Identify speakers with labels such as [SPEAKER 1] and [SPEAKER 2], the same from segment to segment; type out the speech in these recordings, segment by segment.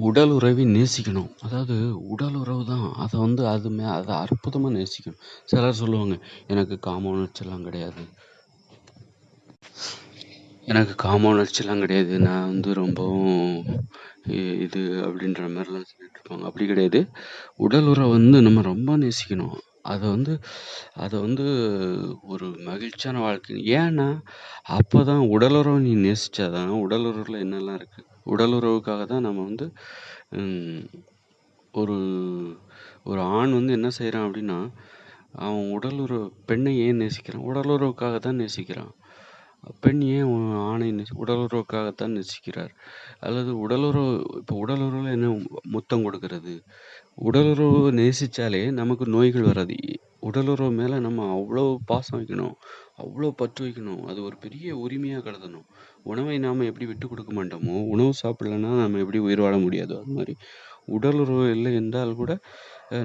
[SPEAKER 1] உடல் உறவை நேசிக்கணும். அதாவது உடல் உறவு தான். அத அற்புதமா நேசிக்கணும். சிலர் சொல்லுவாங்க, "எனக்கு காம உணர்ச்சிலாம் கிடையாது. எனக்கு காம உணர்ச்சிலாம் கிடையாது. நான் ரொம்பவும் இது" அப்படின்ற மாரிலாம் சொல்லிட்டு இருப்பாங்க. அப்படி கிடையாது. உடல் உறவ நம்ம ரொம்ப நேசிக்கணும். அத வந்து அத வந்து ஒரு மகிழ்ச்சியான வாழ்க்கை. ஏன்னா, அப்பதான் உடல் உறவ நீ நேசிச்சா தான், உடல் உறவுல என்னலாம் இருக்கு? உடல் உறவுக்காக தான் நம்ம ம் ஒரு ஒரு ஆண் என்ன செய்றான் அப்படின்னா, அவன் பெண்ணை ஏன் நேசிக்கிறான்? உடல் உறவுக்காக தான் நேசிக்கிறான். பெண் ஏன் ஆணை உடல் உறவுக்காகத்தான் நேசிக்கிறார். அல்லது இப்போ உடல் உறவுல என்ன முத்தம் கொடுக்கிறது. உடலுறவு நேசிச்சாலே நமக்கு நோய்கள் வராது. உடலுறவு மேல நம்ம அவ்வளோ பாசம் வைக்கணும். அவ்வளோ பற்று வைக்கணும். அது ஒரு பெரிய உரிமையா கருதணும். உணவை நாம எப்படி விட்டுக் கொடுக்க மாட்டோமோ, உணவு சாப்பிடலன்னா நம்ம எப்படி உயிர் வாழ முடியாதோ, அது மாரி உடலுறவு இல்லை என்றால் கூட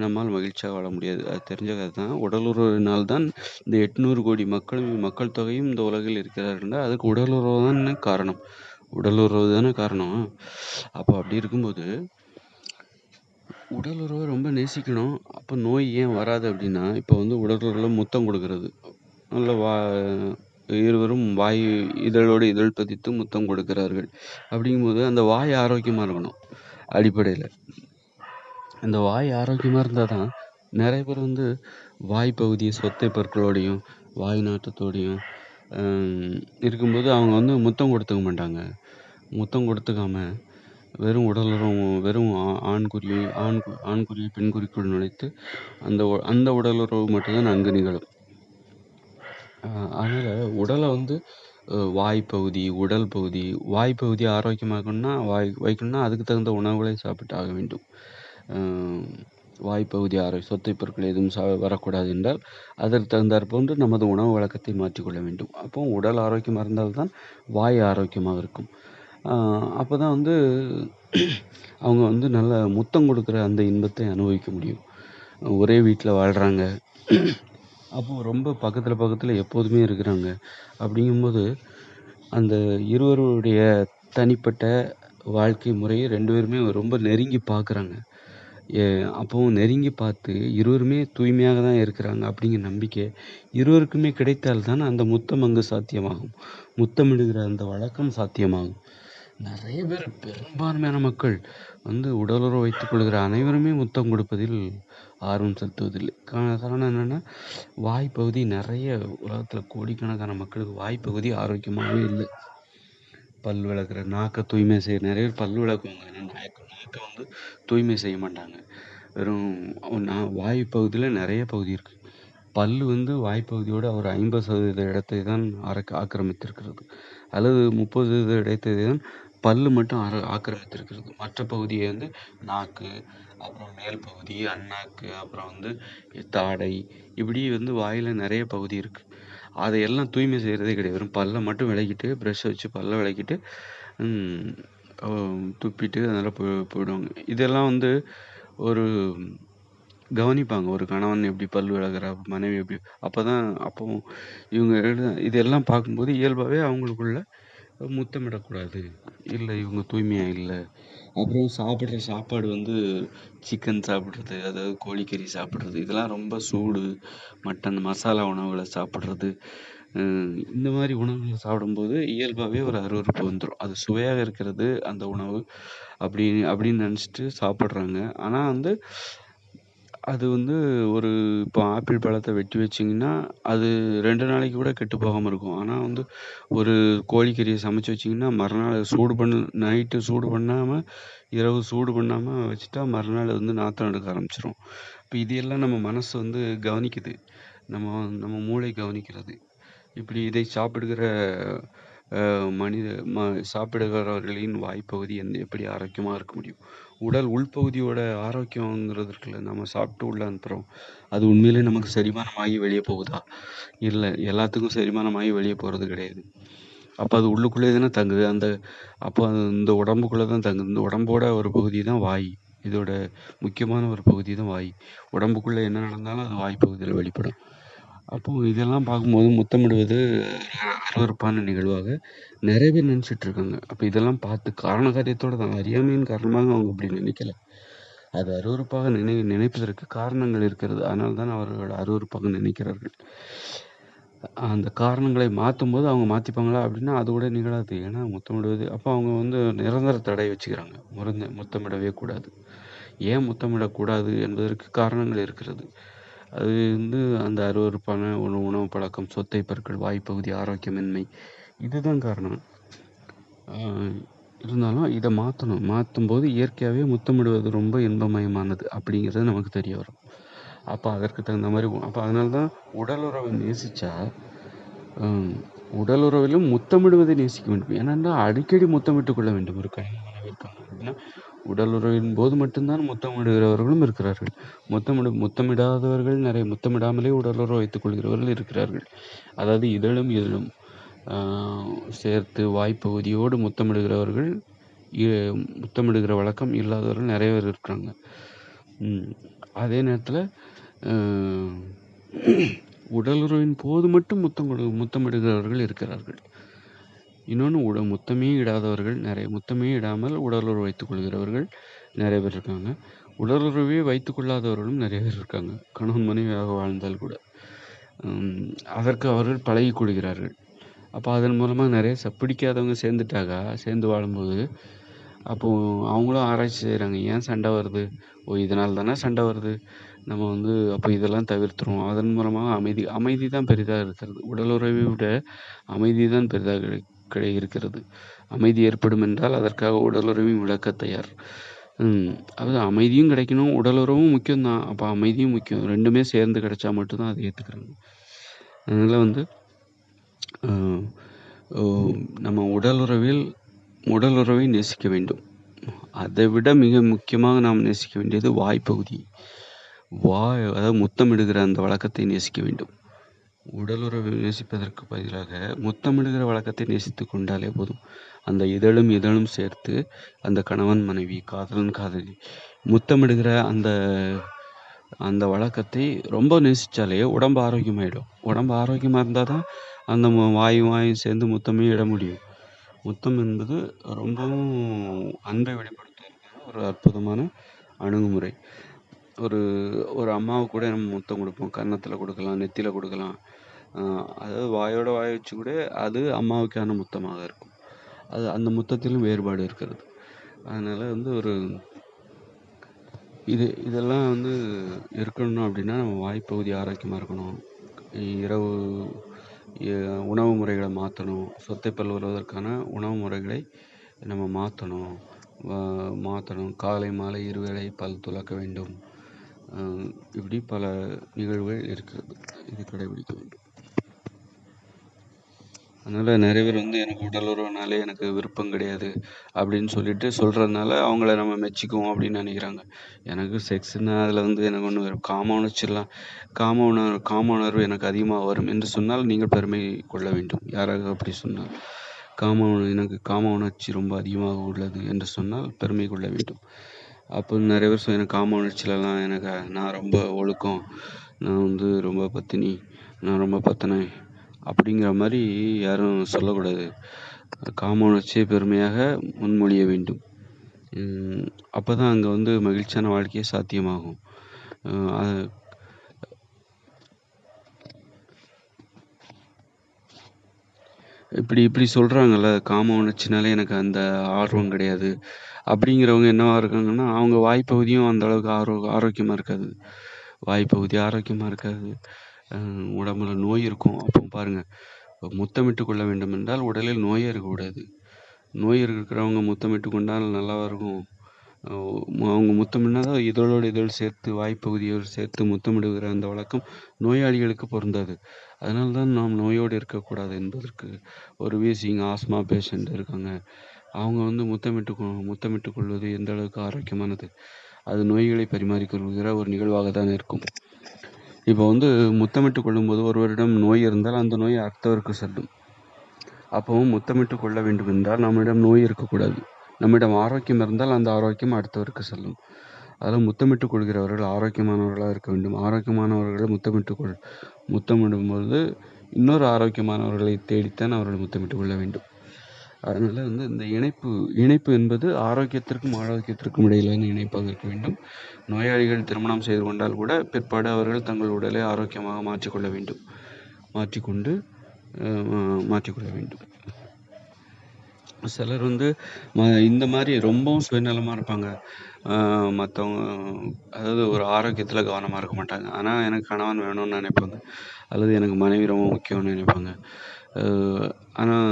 [SPEAKER 1] நம்மால் மகிழ்ச்சியா வாழ முடியாது. அது தெரிஞ்ச கதை தான். உடலுறவினால் தான் இந்த 800 கோடி மக்கள் தொகையும் இந்த உலகில் இருக்கிறார்கள். அதுக்கு உடலுறவு தான் காரணம். உடலுறவு தானே காரணம். அப்போ அப்படி இருக்கும்போது உடல் உறவை ரொம்ப நேசிக்கணும். அப்போ நோய் ஏன் வராது அப்படின்னா, இப்போ உடல் உறவுல முத்தம் கொடுக்கிறது. நல்ல இருவரும் வாய் இதழோடு இதழ் பதித்து முத்தம் கொடுக்கிறார்கள். அப்படிங்கும்போது அந்த வாய் ஆரோக்கியமா இருக்கணும் அடிப்படையில. அந்த வாய் ஆரோக்கியமா இருந்தா தான் நிறைய பேர் வாய் பகுதி சொத்தை பற்களோடையும், வாய் நாற்றத்தோடையும் இருக்கும்போது அவங்க முத்தம் கொடுத்துக்க மாட்டாங்க. முத்தம் கொடுத்துக்காம வெறும் வெறும் ஆண்குறியை பெண்குறிக்குள் நுழைத்து அந்த உடலுறவு மட்டும்தான் அங்கு நிகழும். அதனால உடலை வாய்ப்பகுதி, உடல் பகுதி, வாய்ப்பகுதி ஆரோக்கியமாக்கணும்னா வைக்கணும்னா அதுக்கு தகுந்த உணவுகளை சாப்பிட்டு ஆக வேண்டும். வாய்ப்பகுதி சொத்தை பொருட்கள் எதுவும் வரக்கூடாது என்றால் அதற்கு தகுந்தாற்போன்று நமது உணவு வழக்கத்தை மாற்றிக்கொள்ள வேண்டும். அப்போ உடல் ஆரோக்கியமாக இருந்தால்தான் வாய் ஆரோக்கியமாக இருக்கும். அப்போ தான் அவங்க நல்ல முத்தம் கொடுக்குற அந்த இன்பத்தை அனுபவிக்க முடியும். ஒரே வீட்டில் வாழ்கிறாங்க. அப்போது ரொம்ப பக்கத்தில் எப்போதுமே இருக்கிறாங்க. அப்படிங்கும்போது அந்த இருவருடைய தனிப்பட்ட வாழ்க்கை முறையை 2 பேருமே ரொம்ப நெருங்கி பார்க்குறாங்க. அப்போவும் நெருங்கி பார்த்து இருவருமே தூய்மையாக தான் இருக்கிறாங்க அப்படிங்கிற நம்பிக்கை இருவருக்குமே கிடைத்தால் தான் அந்த முத்தம் அங்கு சாத்தியமாகும். முத்தமிடுகிற அந்த வழக்கம் சாத்தியமாகும். நிறைய பேர் பெரும்பான்மையான மக்கள் உடலுறவு வைத்துக் கொள்கிற அனைவருமே முத்தம் கொடுப்பதில் ஆர்வம் செலுத்துவதில்லை. காரணம் என்னன்னா, வாய்ப்பகுதி நிறைய உலகத்தில் கோடிக்கணக்கான மக்களுக்கு வாய்ப்பகுதி ஆரோக்கியமாகவே இல்லை. பல் விளக்குற நாக்கை தூய்மை செய்ய நிறைய பேர் பல் விளக்குவாங்க. நாக்கை தூய்மை செய்ய மாட்டாங்க. வெறும் வாய் பகுதியில் நிறைய பகுதி இருக்கு. பல் வாய்ப்பகுதியோட ஒரு 50% இடத்தை தான் ஆக்கிரமித்திருக்கிறது. அல்லது 30% இடத்தை தான் பல்லு மட்டும் ஆக்கிரமித்திருக்கிறது. மற்ற பகுதியை நாக்கு, அப்புறம் மேல் பகுதி, அண்ணாக்கு, அப்புறம் தாடை, இப்படி வாயில நிறைய பகுதி இருக்கு. அதையெல்லாம் தூய்மை செய்யறதே கிடையாது. வெறும் பல்லை மட்டும் விளக்கிட்டு ப்ரஷ் வச்சு பல்லை விளக்கிட்டு துப்பிட்டு அதெல்லாம் போயிடுவாங்க. இதெல்லாம் ஒரு கவனிப்பாங்க. ஒரு கணவன் எப்படி பல் விளக்குறா, மனைவி எப்படி அப்போ இவங்க இதெல்லாம் பார்க்கும்போது இயல்பாகவே அவங்களுக்குள்ள முத்தமிடக்கூடாது, இல்லை இவங்க தூய்மையாக இல்லை. அப்புறம் சாப்பிட்ற சாப்பாடு சிக்கன் சாப்பிட்றது, அதாவது கோழிக்கறி சாப்பிட்றது, இதெல்லாம் ரொம்ப சூடு. மட்டன் மசாலா உணவுகளை சாப்பிட்றது, இந்த மாதிரி உணவுகளை சாப்பிடும்போது இயல்பாகவே ஒரு அருவருப்பு வந்துடும். அது சுவையாக இருக்கிறது அந்த உணவு அப்படின்னு நினச்சிட்டு சாப்பிட்றாங்க. ஆனால் அது ஒரு இப்போ ஆப்பிள் பழத்தை வெட்டி வச்சிங்கன்னா அது 2 நாளைக்கு கூட கெட்டு போகாமல் இருக்கும். ஆனால் ஒரு கோழிக்கறியை சமைச்சு வச்சிங்கன்னா மறுநாள் நைட்டு சூடு பண்ணாமல், இரவு சூடு பண்ணாமல் வச்சுட்டா மறுநாள் நாற்றம் எடுக்க ஆரம்பிச்சிடும். இப்போ இது எல்லாம் நம்ம மனசு கவனிக்குது. நம்ம மூளை கவனிக்கிறது. இப்படி இதை சாப்பிடுகிற சாப்பிடுகிறவர்களின் வாய்ப்பகுதி எப்படி ஆரோக்கியமாக இருக்க முடியும்? உடல் உள்பகுதியோட ஆரோக்கியங்கிறது இருக்குல்ல, நம்ம சாப்பிட்டு உள்ள அனுப்புகிறோம், அது உண்மையிலே நமக்கு செரிமானமாகி வெளியே போகுதா? இல்லை, எல்லாத்துக்கும் செரிமானமாகி வெளியே போகிறது கிடையாது. அப்போ அது உள்ளுக்குள்ளே தானே தங்குது. அப்போ இந்த உடம்புக்குள்ளே தான் தங்குது. இந்த உடம்போட ஒரு பகுதி தான் வாய். இதோட முக்கியமான ஒரு பகுதி தான் வாய். உடம்புக்குள்ளே என்ன நடந்தாலும் அது வாய் பகுதியில் வெளிப்படும். அப்போது இதெல்லாம் பார்க்கும்போது முத்தமிடுவது அருவருப்பான நிகழ்வாக நிறைய பேர் நினச்சிட்டு இருக்காங்க. அப்போ இதெல்லாம் பார்த்து காரண காரியத்தோடு தான், அறியாமையின் காரணமாக அவங்க அப்படி நினைக்கல. அது அருவருப்பாக நினைப்பதற்கு காரணங்கள் இருக்கிறது. அதனால தான் அவர்கள் அருவருப்பாக நினைக்கிறார்கள். அந்த காரணங்களை மாற்றும்போது அவங்க மாற்றிப்பாங்களா அப்படின்னா அது கூட நிகழாது. ஏன்னா முத்தமிடுவது அப்போ அவங்க வந்து நிரந்தர தடை வச்சுக்கிறாங்க. முத்தமிடவே கூடாது. ஏன் முத்தமிடக்கூடாது என்பதற்கு காரணங்கள் இருக்கிறது. அது வந்து அந்த அருவருப்பான உணவு பழக்கம், சொத்தை பற்கள், வாய்ப்பகுதி ஆரோக்கியமின்மை, இதுதான் காரணம். இருந்தாலும் இதை மாற்றும்போது இயற்கையாகவே முத்தமிடுவது ரொம்ப இன்பமயமானது அப்படிங்கிறது நமக்கு தெரிய வரும். அப்போ அதற்கு தகுந்த மாதிரி அப்போ அதனால தான் உடலுறவை நேசித்தா உடலுறவிலும் முத்தமிடுவதை நேசிக்க வேண்டும். ஏனென்றால் அடிக்கடி முத்தமிட்டுக் கொள்ள வேண்டும். ஒரு கணவன் இருக்காங்க அப்படின்னா உடலுறவின் போது மட்டும்தான் முத்தமிடுகிறவர்களும் இருக்கிறார்கள். முத்தமிடாதவர்கள் நிறைய, முத்தமிடாமலே உடலுறவு வைத்துக் கொள்கிறவர்கள் இருக்கிறார்கள். அதாவது இதழும் சேர்த்து வாய்ப்பகுதியோடு முத்தமிடுகிறவர்கள், முத்தமிடுகிற வழக்கம் இல்லாதவர்கள் நிறைய பேர் இருக்கிறாங்க. அதே நேரத்தில் உடலுறவின் போது மட்டும் முத்தமிடுகிறவர்கள் இருக்கிறார்கள். இன்னொன்று முத்தமே இடாதவர்கள் முத்தமே இடாமல் உடலுறவு வைத்துக் கொள்கிறவர்கள் நிறைய பேர் இருக்காங்க. உடலுறவே வைத்துக் கொள்ளாதவர்களும் நிறைய பேர் இருக்காங்க. கணவன் மனைவியாக வாழ்ந்தால் கூட அதற்கு அவர்கள் பழகி கொள்கிறார்கள். அப்போ அதன் மூலமாக நிறைய பிடிக்காதவங்க சேர்ந்து வாழும்போது அப்போது அவங்களும் ஆராய்ச்சி செய்கிறாங்க. ஏன் சண்டை வருது? இதனால் தானே சண்டை வருது. நம்ம வந்து அப்போ இதெல்லாம் தவிர்த்துருவோம். அதன் மூலமாக அமைதி தான் பெரிதாக இருக்கிறது. உடலுறவை விட அமைதி தான் பெரிதாக இருக்கிறது. அமைதி ஏற்படும் என்றால் அதற்காக உடலுறவையும் விளக்க தயார். அது அமைதியும் கிடைக்கணும், உடலுறவும் முக்கியம்தான். அப்போ அமைதியும் முக்கியம். ரெண்டுமே சேர்ந்து கிடைச்சா மட்டும்தான் அதை ஏற்றுக்கிறாங்க. அதனால் வந்து நம்ம உடலுறவை நேசிக்க வேண்டும். அதை விட மிக முக்கியமாக நாம் நேசிக்க வேண்டியது வாய்ப்பகுதி. அதாவது முத்தமிடுகிற அந்த வழக்கத்தை நேசிக்க வேண்டும். உடலுறவை நேசிப்பதற்கு பதிலாக முத்தமிடுகிற வழக்கத்தை நேசித்து கொண்டாலே போதும். அந்த இதழும் சேர்த்து அந்த கணவன் மனைவி, காதலன் காதலி முத்தமிடுகிற அந்த வழக்கத்தை ரொம்ப நேசித்தாலே உடம்பு ஆரோக்கியமாயிடும். உடம்பு ஆரோக்கியமாக இருந்தால் தான் அந்த வாயும் சேர்ந்து முத்தமே இட முடியும். முத்தம் என்பது ரொம்பவும் அன்பை வெளிப்படுத்துவதற்கான ஒரு அற்புதமான அணுகுமுறை. ஒரு அம்மாவுக்கு கூட நம்ம முத்தம் கொடுப்போம். கன்னத்தில் கொடுக்கலாம், நெத்தியில் கொடுக்கலாம். அதாவது வாயோட வாயை வச்சு கூட அது அம்மாவுக்கான முத்தமாக இருக்கும். அந்த முத்தத்திலும் வேறுபாடு இருக்கிறது. அதனால் வந்து இதெல்லாம் வந்து இருக்கணும் அப்படின்னா நம்ம வாய்ப்பகுதி ஆரோக்கியமாக இருக்கணும். இரவு உணவு முறைகளை மாற்றணும். சொத்தை பல் வருவதற்கான உணவு முறைகளை நம்ம மாற்றணும். காலை மாலை இருவேளை பல் துலக்க வேண்டும். இப்படி பல நிகழ்வுகள் இருக்கிறது. இது கடைபிடிக்க வேண்டும். அதனால் நிறைய பேர் வந்து எனக்கு உடலுறவுனாலே எனக்கு விருப்பம் கிடையாது அப்படின்னு சொல்கிறதுனால அவங்கள நம்ம மெச்சிக்குவோம் அப்படின்னு நினைக்கிறாங்க. எனக்கு செக்ஸ்னால் அதில் வந்து எனக்கு ஒன்று காம உணர்ச்சிலாம் காம உணர்வு எனக்கு அதிகமாக வரும் என்று சொன்னால் நீங்கள் பெருமை கொள்ள வேண்டும். யாராக அப்படி சொன்னால் எனக்கு காம உணர்ச்சி ரொம்ப அதிகமாக உள்ளது என்று சொன்னால் பெருமை கொள்ள வேண்டும். அப்போ நிறைய பேர் எனக்கு காம உணர்ச்சியிலலாம் நான் ரொம்ப ஒழுக்கம், நான் வந்து ரொம்ப பத்தினி, நான் ரொம்ப பத்தனை அப்படிங்கிற மாதிரி யாரும் சொல்லக்கூடாது. காம உணர்ச்சியை பெருமையாக முன்மொழிய வேண்டும். அப்போ தான் அங்கே வந்து மகிழ்ச்சியான வாழ்க்கையே சாத்தியமாகும். இப்படி சொல்கிறாங்கல்ல, காம உணர்ச்சினாலே எனக்கு அந்த ஆர்வம் கிடையாது அப்படிங்கிறவங்க என்னவா இருக்காங்கன்னா அவங்க வாய்ப்பகுதியும் அந்த அளவுக்கு ஆரோக்கியமாக இருக்காது. வாய்ப்பகுதி ஆரோக்கியமாக இருக்காது. உடம்புல நோய் இருக்கும். அப்போ பாருங்கள், முத்தமிட்டு கொள்ள வேண்டும் என்றால் உடலில் நோயே இருக்கக்கூடாது. நோய் இருக்கிறவங்க முத்தமிட்டு கொண்டால் நல்லா இருக்கும். அவங்க முத்தமிடினா தான் இதழ் சேர்த்து வாய்ப்பகுதியோடு சேர்த்து முத்தமிடுகிற அந்த வழக்கம் நோயாளிகளுக்கு பொருந்தாது. அதனால தான் நாம் நோயோடு இருக்கக்கூடாது என்பதற்கு ஒரு வீசிங் ஆஸ்மா பேஷண்ட் இருக்காங்க. அவங்க வந்து முத்தமிட்டு கொள்வது எந்த அளவுக்கு ஆரோக்கியமானது? அது நோய்களை பரிமாறிக்கொள்கிற ஒரு நிகழ்வாக தான் இருக்கும். இப்போ வந்து முத்தமிட்டு கொள்ளும்போது ஒருவரிடம் நோய் இருந்தால் அந்த நோய் அடுத்தவருக்கு செல்லும். அப்பவும் முத்தமிட்டு கொள்ள வேண்டும் என்றால் நம்மிடம் நோய் இருக்கக்கூடாது. நம்மிடம் ஆரோக்கியம் இருந்தால் அந்த ஆரோக்கியம் அடுத்தவருக்கு செல்லும். அதில் முத்தமிட்டு கொள்கிறவர்கள் ஆரோக்கியமானவர்களாக இருக்க வேண்டும். ஆரோக்கியமானவர்களை முத்தமிடும்போது இன்னொரு ஆரோக்கியமானவர்களை தேடித்தான் அவர்கள் முத்தமிட்டு கொள்ள வேண்டும். அதனால் இந்த இணைப்பு என்பது ஆரோக்கியத்திற்கும் ஆரோக்கியத்திற்கும் இடையிலான இணைப்பாக இருக்க வேண்டும். நோயாளிகள் திருமணம் செய்து கொண்டால் கூட பிற்பாடு அவர்கள் தங்கள் உடலை ஆரோக்கியமாக மாற்றிக்கொள்ள வேண்டும். மாற்றிக்கொள்ள வேண்டும். சிலர் இந்த மாதிரி ரொம்பவும் சுயநலமாக இருப்பாங்க. மற்றவங்க அதாவது ஒரு ஆரோக்கியத்தில் கவனமாக இருக்க மாட்டாங்க. ஆனால் எனக்கு கணவன் வேணும்னு நினைப்பாங்க, அல்லது எனக்கு மனைவி ரொம்ப முக்கியம்னு நினைப்பாங்க. ஆனால்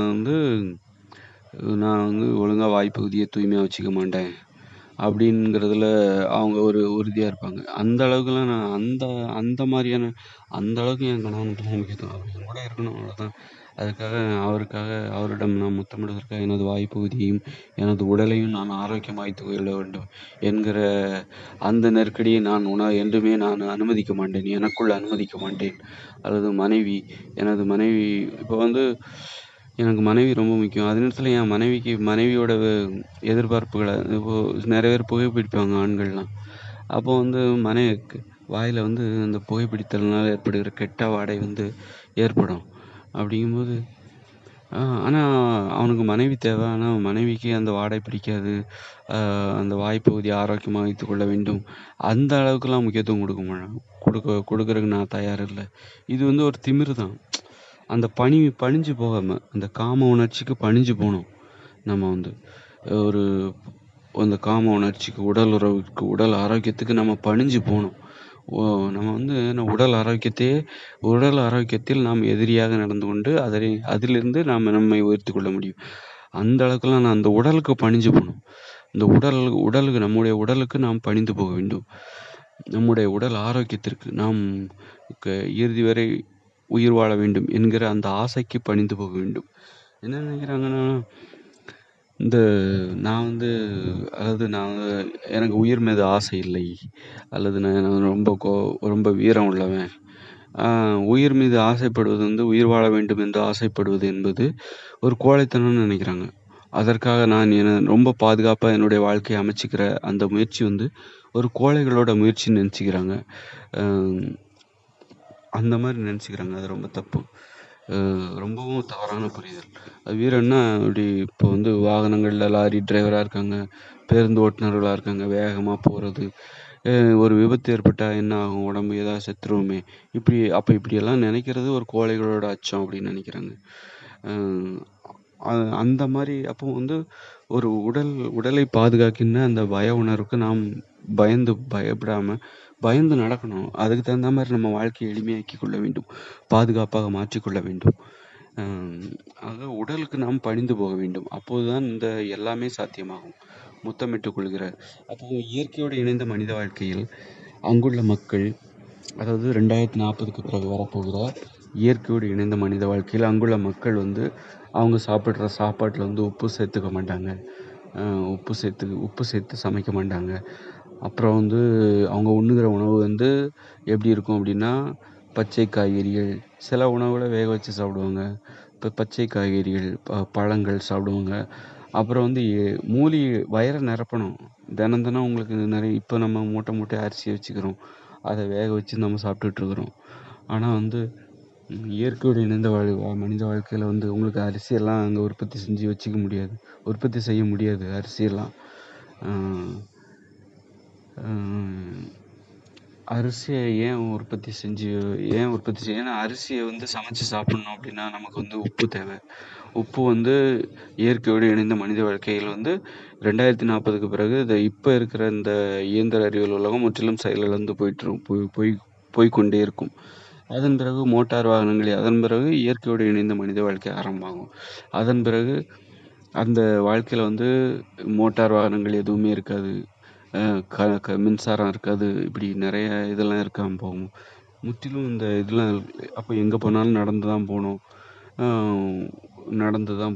[SPEAKER 1] நான் ஒழுங்காக வாய்ப்பகுதியை தூய்மையாக வச்சுக்க மாட்டேன் அப்படிங்கிறதுல அவங்க ஒரு உறுதியாக இருப்பாங்க. அந்த அளவுக்குலாம் நான் அந்த மாதிரியான அந்த அளவுக்கு என் கணவனுக்கு முக்கியத்துவம் அவர் கூட இருக்கணும், அவ்வளோதான். அதுக்காக அவரிடம் நான் முத்தமிடுவதற்காக எனது வாய்ப்பகுதியையும் எனது உடலையும் நான் ஆரோக்கியமாக வைத்துக் கொள்ள வேண்டும் என்கிற அந்த நெருக்கடியை என்றுமே நான் அனுமதிக்க மாட்டேன், எனக்குள் அனுமதிக்க மாட்டேன். அல்லது எனது மனைவி இப்போ எனக்கு மனைவி ரொம்ப முக்கியம். அதே நேரத்தில் என் மனைவியோட எதிர்பார்ப்புகளை இப்போது நிறைய பேர் புகைப்பிடிப்பாங்க ஆண்கள்லாம். அப்போ மனைவிக்கு வாயில் அந்த புகைப்பிடித்தல்னால் ஏற்படுகிற கெட்ட வாடை ஏற்படும். அப்படிங்கும்போது ஆனால் அவனுக்கு மனைவி தேவை. ஆனால் அவன் அந்த வாடை பிடிக்காது. அந்த வாய்ப்பகுதியை ஆரோக்கியமாக வைத்து கொள்ள வேண்டும். அந்த அளவுக்குலாம் முக்கியத்துவம் கொடுக்கறதுக்கு நான் தயார் இல்லை. இது ஒரு திமிரு தான். அந்த பணிஞ்சு போகாமல் அந்த காம உணர்ச்சிக்கு பணிஞ்சு போகணும். நம்ம அந்த காம உணர்ச்சிக்கு, உடல் உறவுக்கு, உடல் ஆரோக்கியத்துக்கு நம்ம பணிஞ்சு போகணும். நம்ம உடல் ஆரோக்கியத்தில் நாம் எதிரியாக நடந்து கொண்டு அதிலிருந்து நாம் நம்மை உயர்த்தி கொள்ள முடியும். அந்த அளவுக்குலாம் நான் அந்த உடலுக்கு பணிஞ்சு போகணும். இந்த உடலுக்கு நம்முடைய உடலுக்கு நாம் பணிந்து போக வேண்டும். நம்முடைய உடல் ஆரோக்கியத்திற்கு நாம் இறுதி வரை உயிர் வாழ வேண்டும் என்கிற அந்த ஆசைக்கு பணிந்து போக வேண்டும். என்ன நினைக்கிறாங்கன்னா, நான் எனக்கு உயிர் மீது ஆசை இல்லை, அல்லது நான் ரொம்ப வீரம் உள்ளவன். உயிர் மீது ஆசைப்படுவது உயிர் வாழ வேண்டும் என்று ஆசைப்படுவது என்பது ஒரு கோழைத்தனம்னு நினைக்கிறாங்க. அதற்காக நான் ரொம்ப பாதுகாப்பாக என்னுடைய வாழ்க்கையை அமைச்சிக்கிற அந்த முயற்சி ஒரு கோழைகளோட முயற்சின்னு நினச்சிக்கிறாங்க. அந்த மாதிரி நினச்சிக்கிறாங்க. அது ரொம்ப தப்பு. ரொம்பவும் தவறான புரிதல். அது வீரன்னா இப்படி இப்போ வாகனங்களில் லாரி டிரைவராக இருக்காங்க, பேருந்து ஓட்டுநர்களாக இருக்காங்க, வேகமாக போகிறது. ஒரு விபத்து ஏற்பட்டால் என்ன ஆகும், உடம்பு ஏதாவது செத்துருவோமே, இப்படியெல்லாம் நினைக்கிறது ஒரு கோழைகளோட அச்சம் அப்படின்னு நினைக்கிறாங்க. அந்த மாதிரி அப்போ ஒரு உடலை பாதுகாக்கின்ற அந்த பய உணர்வுக்கு நாம் பயந்து நடக்கணும். அதுக்கு தகுந்த மாதிரி நம்ம வாழ்க்கையை எளிமையாக்கி கொள்ள வேண்டும், பாதுகாப்பாக மாற்றிக்கொள்ள வேண்டும். ஆக உடலுக்கு நாம் பணிந்து போக வேண்டும். அப்போதுதான் எல்லாமே சாத்தியமாகும். முத்தமிட்டுக் கொள்கிற அப்போ இயற்கையோடு இணைந்த மனித வாழ்க்கையில் அங்குள்ள மக்கள், அதாவது 2040க்கு பிறகு வரப்போகிற இயற்கையோடு இணைந்த மனித வாழ்க்கையில் அங்குள்ள மக்கள் அவங்க சாப்பிட்ற சாப்பாட்டில் உப்பு சேர்த்துக்க மாட்டாங்க. உப்பு சேர்த்து சமைக்க மாட்டாங்க. அப்புறம் அவங்க உண்ணுகிற உணவு எப்படி இருக்கும் அப்படின்னா, பச்சை காய்கறிகள், சில உணவுகளை வேக வச்சு சாப்பிடுவாங்க. இப்போ பச்சை காய்கறிகள், பழங்கள் சாப்பிடுவாங்க. அப்புறம் வயிறை நிரப்பணும். தினம் தினம் உங்களுக்கு இப்போ நம்ம மூட்டை அரிசி வச்சுக்கிறோம், அதை வேக வச்சு நம்ம சாப்பிட்டுட்ருக்குறோம். ஆனால் இயற்கையோடு இணைந்த மனித வாழ்க்கையில் உங்களுக்கு அரிசியெல்லாம் அங்கே உற்பத்தி செய்ய முடியாது அரிசியெல்லாம். அரிசியை ஏன் உற்பத்தி ஏன்னா அரிசியை சமைச்சு சாப்பிட்ணும் அப்படின்னா நமக்கு உப்பு தேவை. உப்பு இயற்கையோடு இணைந்த மனித வாழ்க்கையில் 2040க்கு பிறகு இப்போ இருக்கிற இந்த இயந்திர அறிவியல் உலகம் முற்றிலும் செயலிழந்து போய்கொண்டே இருக்கும். அதன் பிறகு மோட்டார் வாகனங்கள், அதன் பிறகு இயற்கையோடு இணைந்த மனித வாழ்க்கை ஆரம்பமாகும். அதன் பிறகு அந்த வாழ்க்கையில் மோட்டார் வாகனங்கள் எதுவுமே இருக்காது, மின்சாரம் இருக்காது, இப்படி நிறைய இதெல்லாம் இருக்காமல் போகும். முற்றிலும் இதெல்லாம் அப்போ எங்கே போனாலும் நடந்து தான்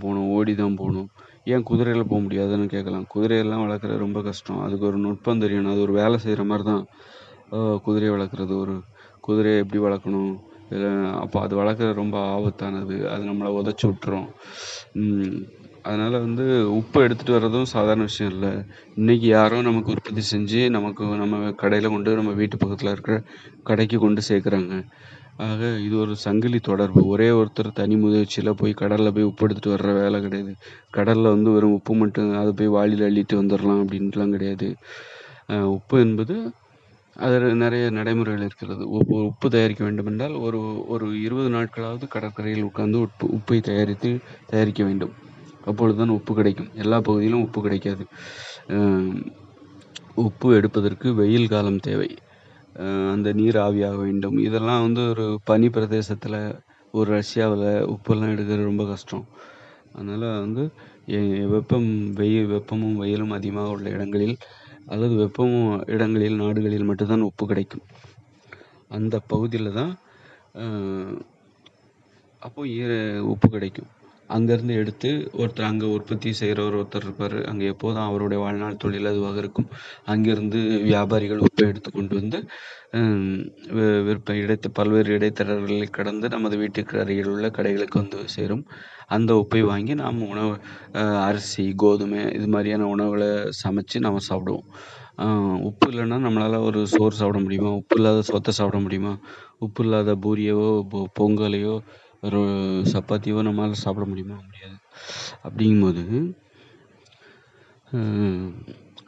[SPEAKER 1] போகணும், ஓடி தான் போகணும். ஏன் குதிரையில் போக முடியாதுன்னு கேட்கலாம். குதிரையெல்லாம் வளர்க்குறது ரொம்ப கஷ்டம். அதுக்கு ஒரு நுட்பம் தெரியணும். அது ஒரு வேலை செய்கிற மாதிரி தான் குதிரையை வளர்க்குறது. குதிரையை எப்படி வளர்க்கணும், அப்போ அது வளர்க்குறது ரொம்ப ஆபத்தானது. அது நம்மளை உதச்சி விட்டுரும். அதனால் வந்து உப்பு எடுத்துகிட்டு வர்றதும் சாதாரண விஷயம் இல்லை. இன்றைக்கி யாரோ நமக்கு உற்பத்தி செஞ்சு நம்ம கடையில் கொண்டு நம்ம வீட்டு பக்கத்தில் இருக்கிற கடைக்கு கொண்டு சேர்க்குறாங்க. ஆக இது ஒரு சங்கிலி தொடர்பு. ஒரே ஒருத்தர் தனி முயற்சியில் போய் கடலில் போய் உப்பு எடுத்துகிட்டு வர்ற வேலை கிடையாது. கடலில் வந்து வெறும் உப்பு மட்டும் அதை போய் வாளியில் அள்ளிட்டு வந்துடலாம் அப்படின்ட்டுலாம் கிடையாது. உப்பு என்பது அதில் நிறைய நடைமுறைகள் இருக்கிறது. உப்பு தயாரிக்க வேண்டுமென்றால் ஒரு 20 நாட்களாவது கடற்கரையில் உட்கார்ந்து உப்பை தயாரிக்க வேண்டும். அப்பொழுது தான் உப்பு கிடைக்கும். எல்லா பகுதியிலும் உப்பு கிடைக்காது. உப்பு எடுப்பதற்கு வெயில் காலம் தேவை. அந்த நீர் ஆவியாக வேண்டும். இதெல்லாம் வந்து ஒரு பனி பிரதேசத்தில், ஒரு ரஷ்யாவில் உப்பெல்லாம் எடுக்கிறது ரொம்ப கஷ்டம். அதனால் வந்து வெப்பமும் வெயிலும் அதிகமாக உள்ள இடங்களில் அல்லது வெப்பமும் இடங்களில் நாடுகளில் மட்டும்தான் உப்பு கிடைக்கும். அந்த பகுதியில் தான் அப்போ உப்பு கிடைக்கும். அங்கேருந்து எடுத்து ஒருத்தர் அங்கே உற்பத்தி செய்கிறவர் ஒருத்தர் இருப்பார். அங்கே எப்போதும் அவருடைய வாழ்நாள் தொழில் அதுவாக இருக்கும். அங்கேருந்து வியாபாரிகள் உப்பை எடுத்து கொண்டு வந்து பல்வேறு இடைத்தரகர்களை கடந்து நமது வீட்டுக்கு அருகில் உள்ள கடைகளுக்கு வந்து சேரும். அந்த உப்பை வாங்கி நாம் அரிசி, கோதுமை இது மாதிரியான உணவுகளை சமைச்சு நம்ம சாப்பிடுவோம். உப்பு இல்லைன்னா நம்மளால் ஒரு சோறு சாப்பிட முடியுமா? உப்பு இல்லாத சோத்தை சாப்பிட முடியுமா? உப்பு இல்லாத பூரியவோ பொங்கலையோ ஒரு சப்பாத்தியோ நம்மளால் சாப்பிட முடியுமா? முடியாது.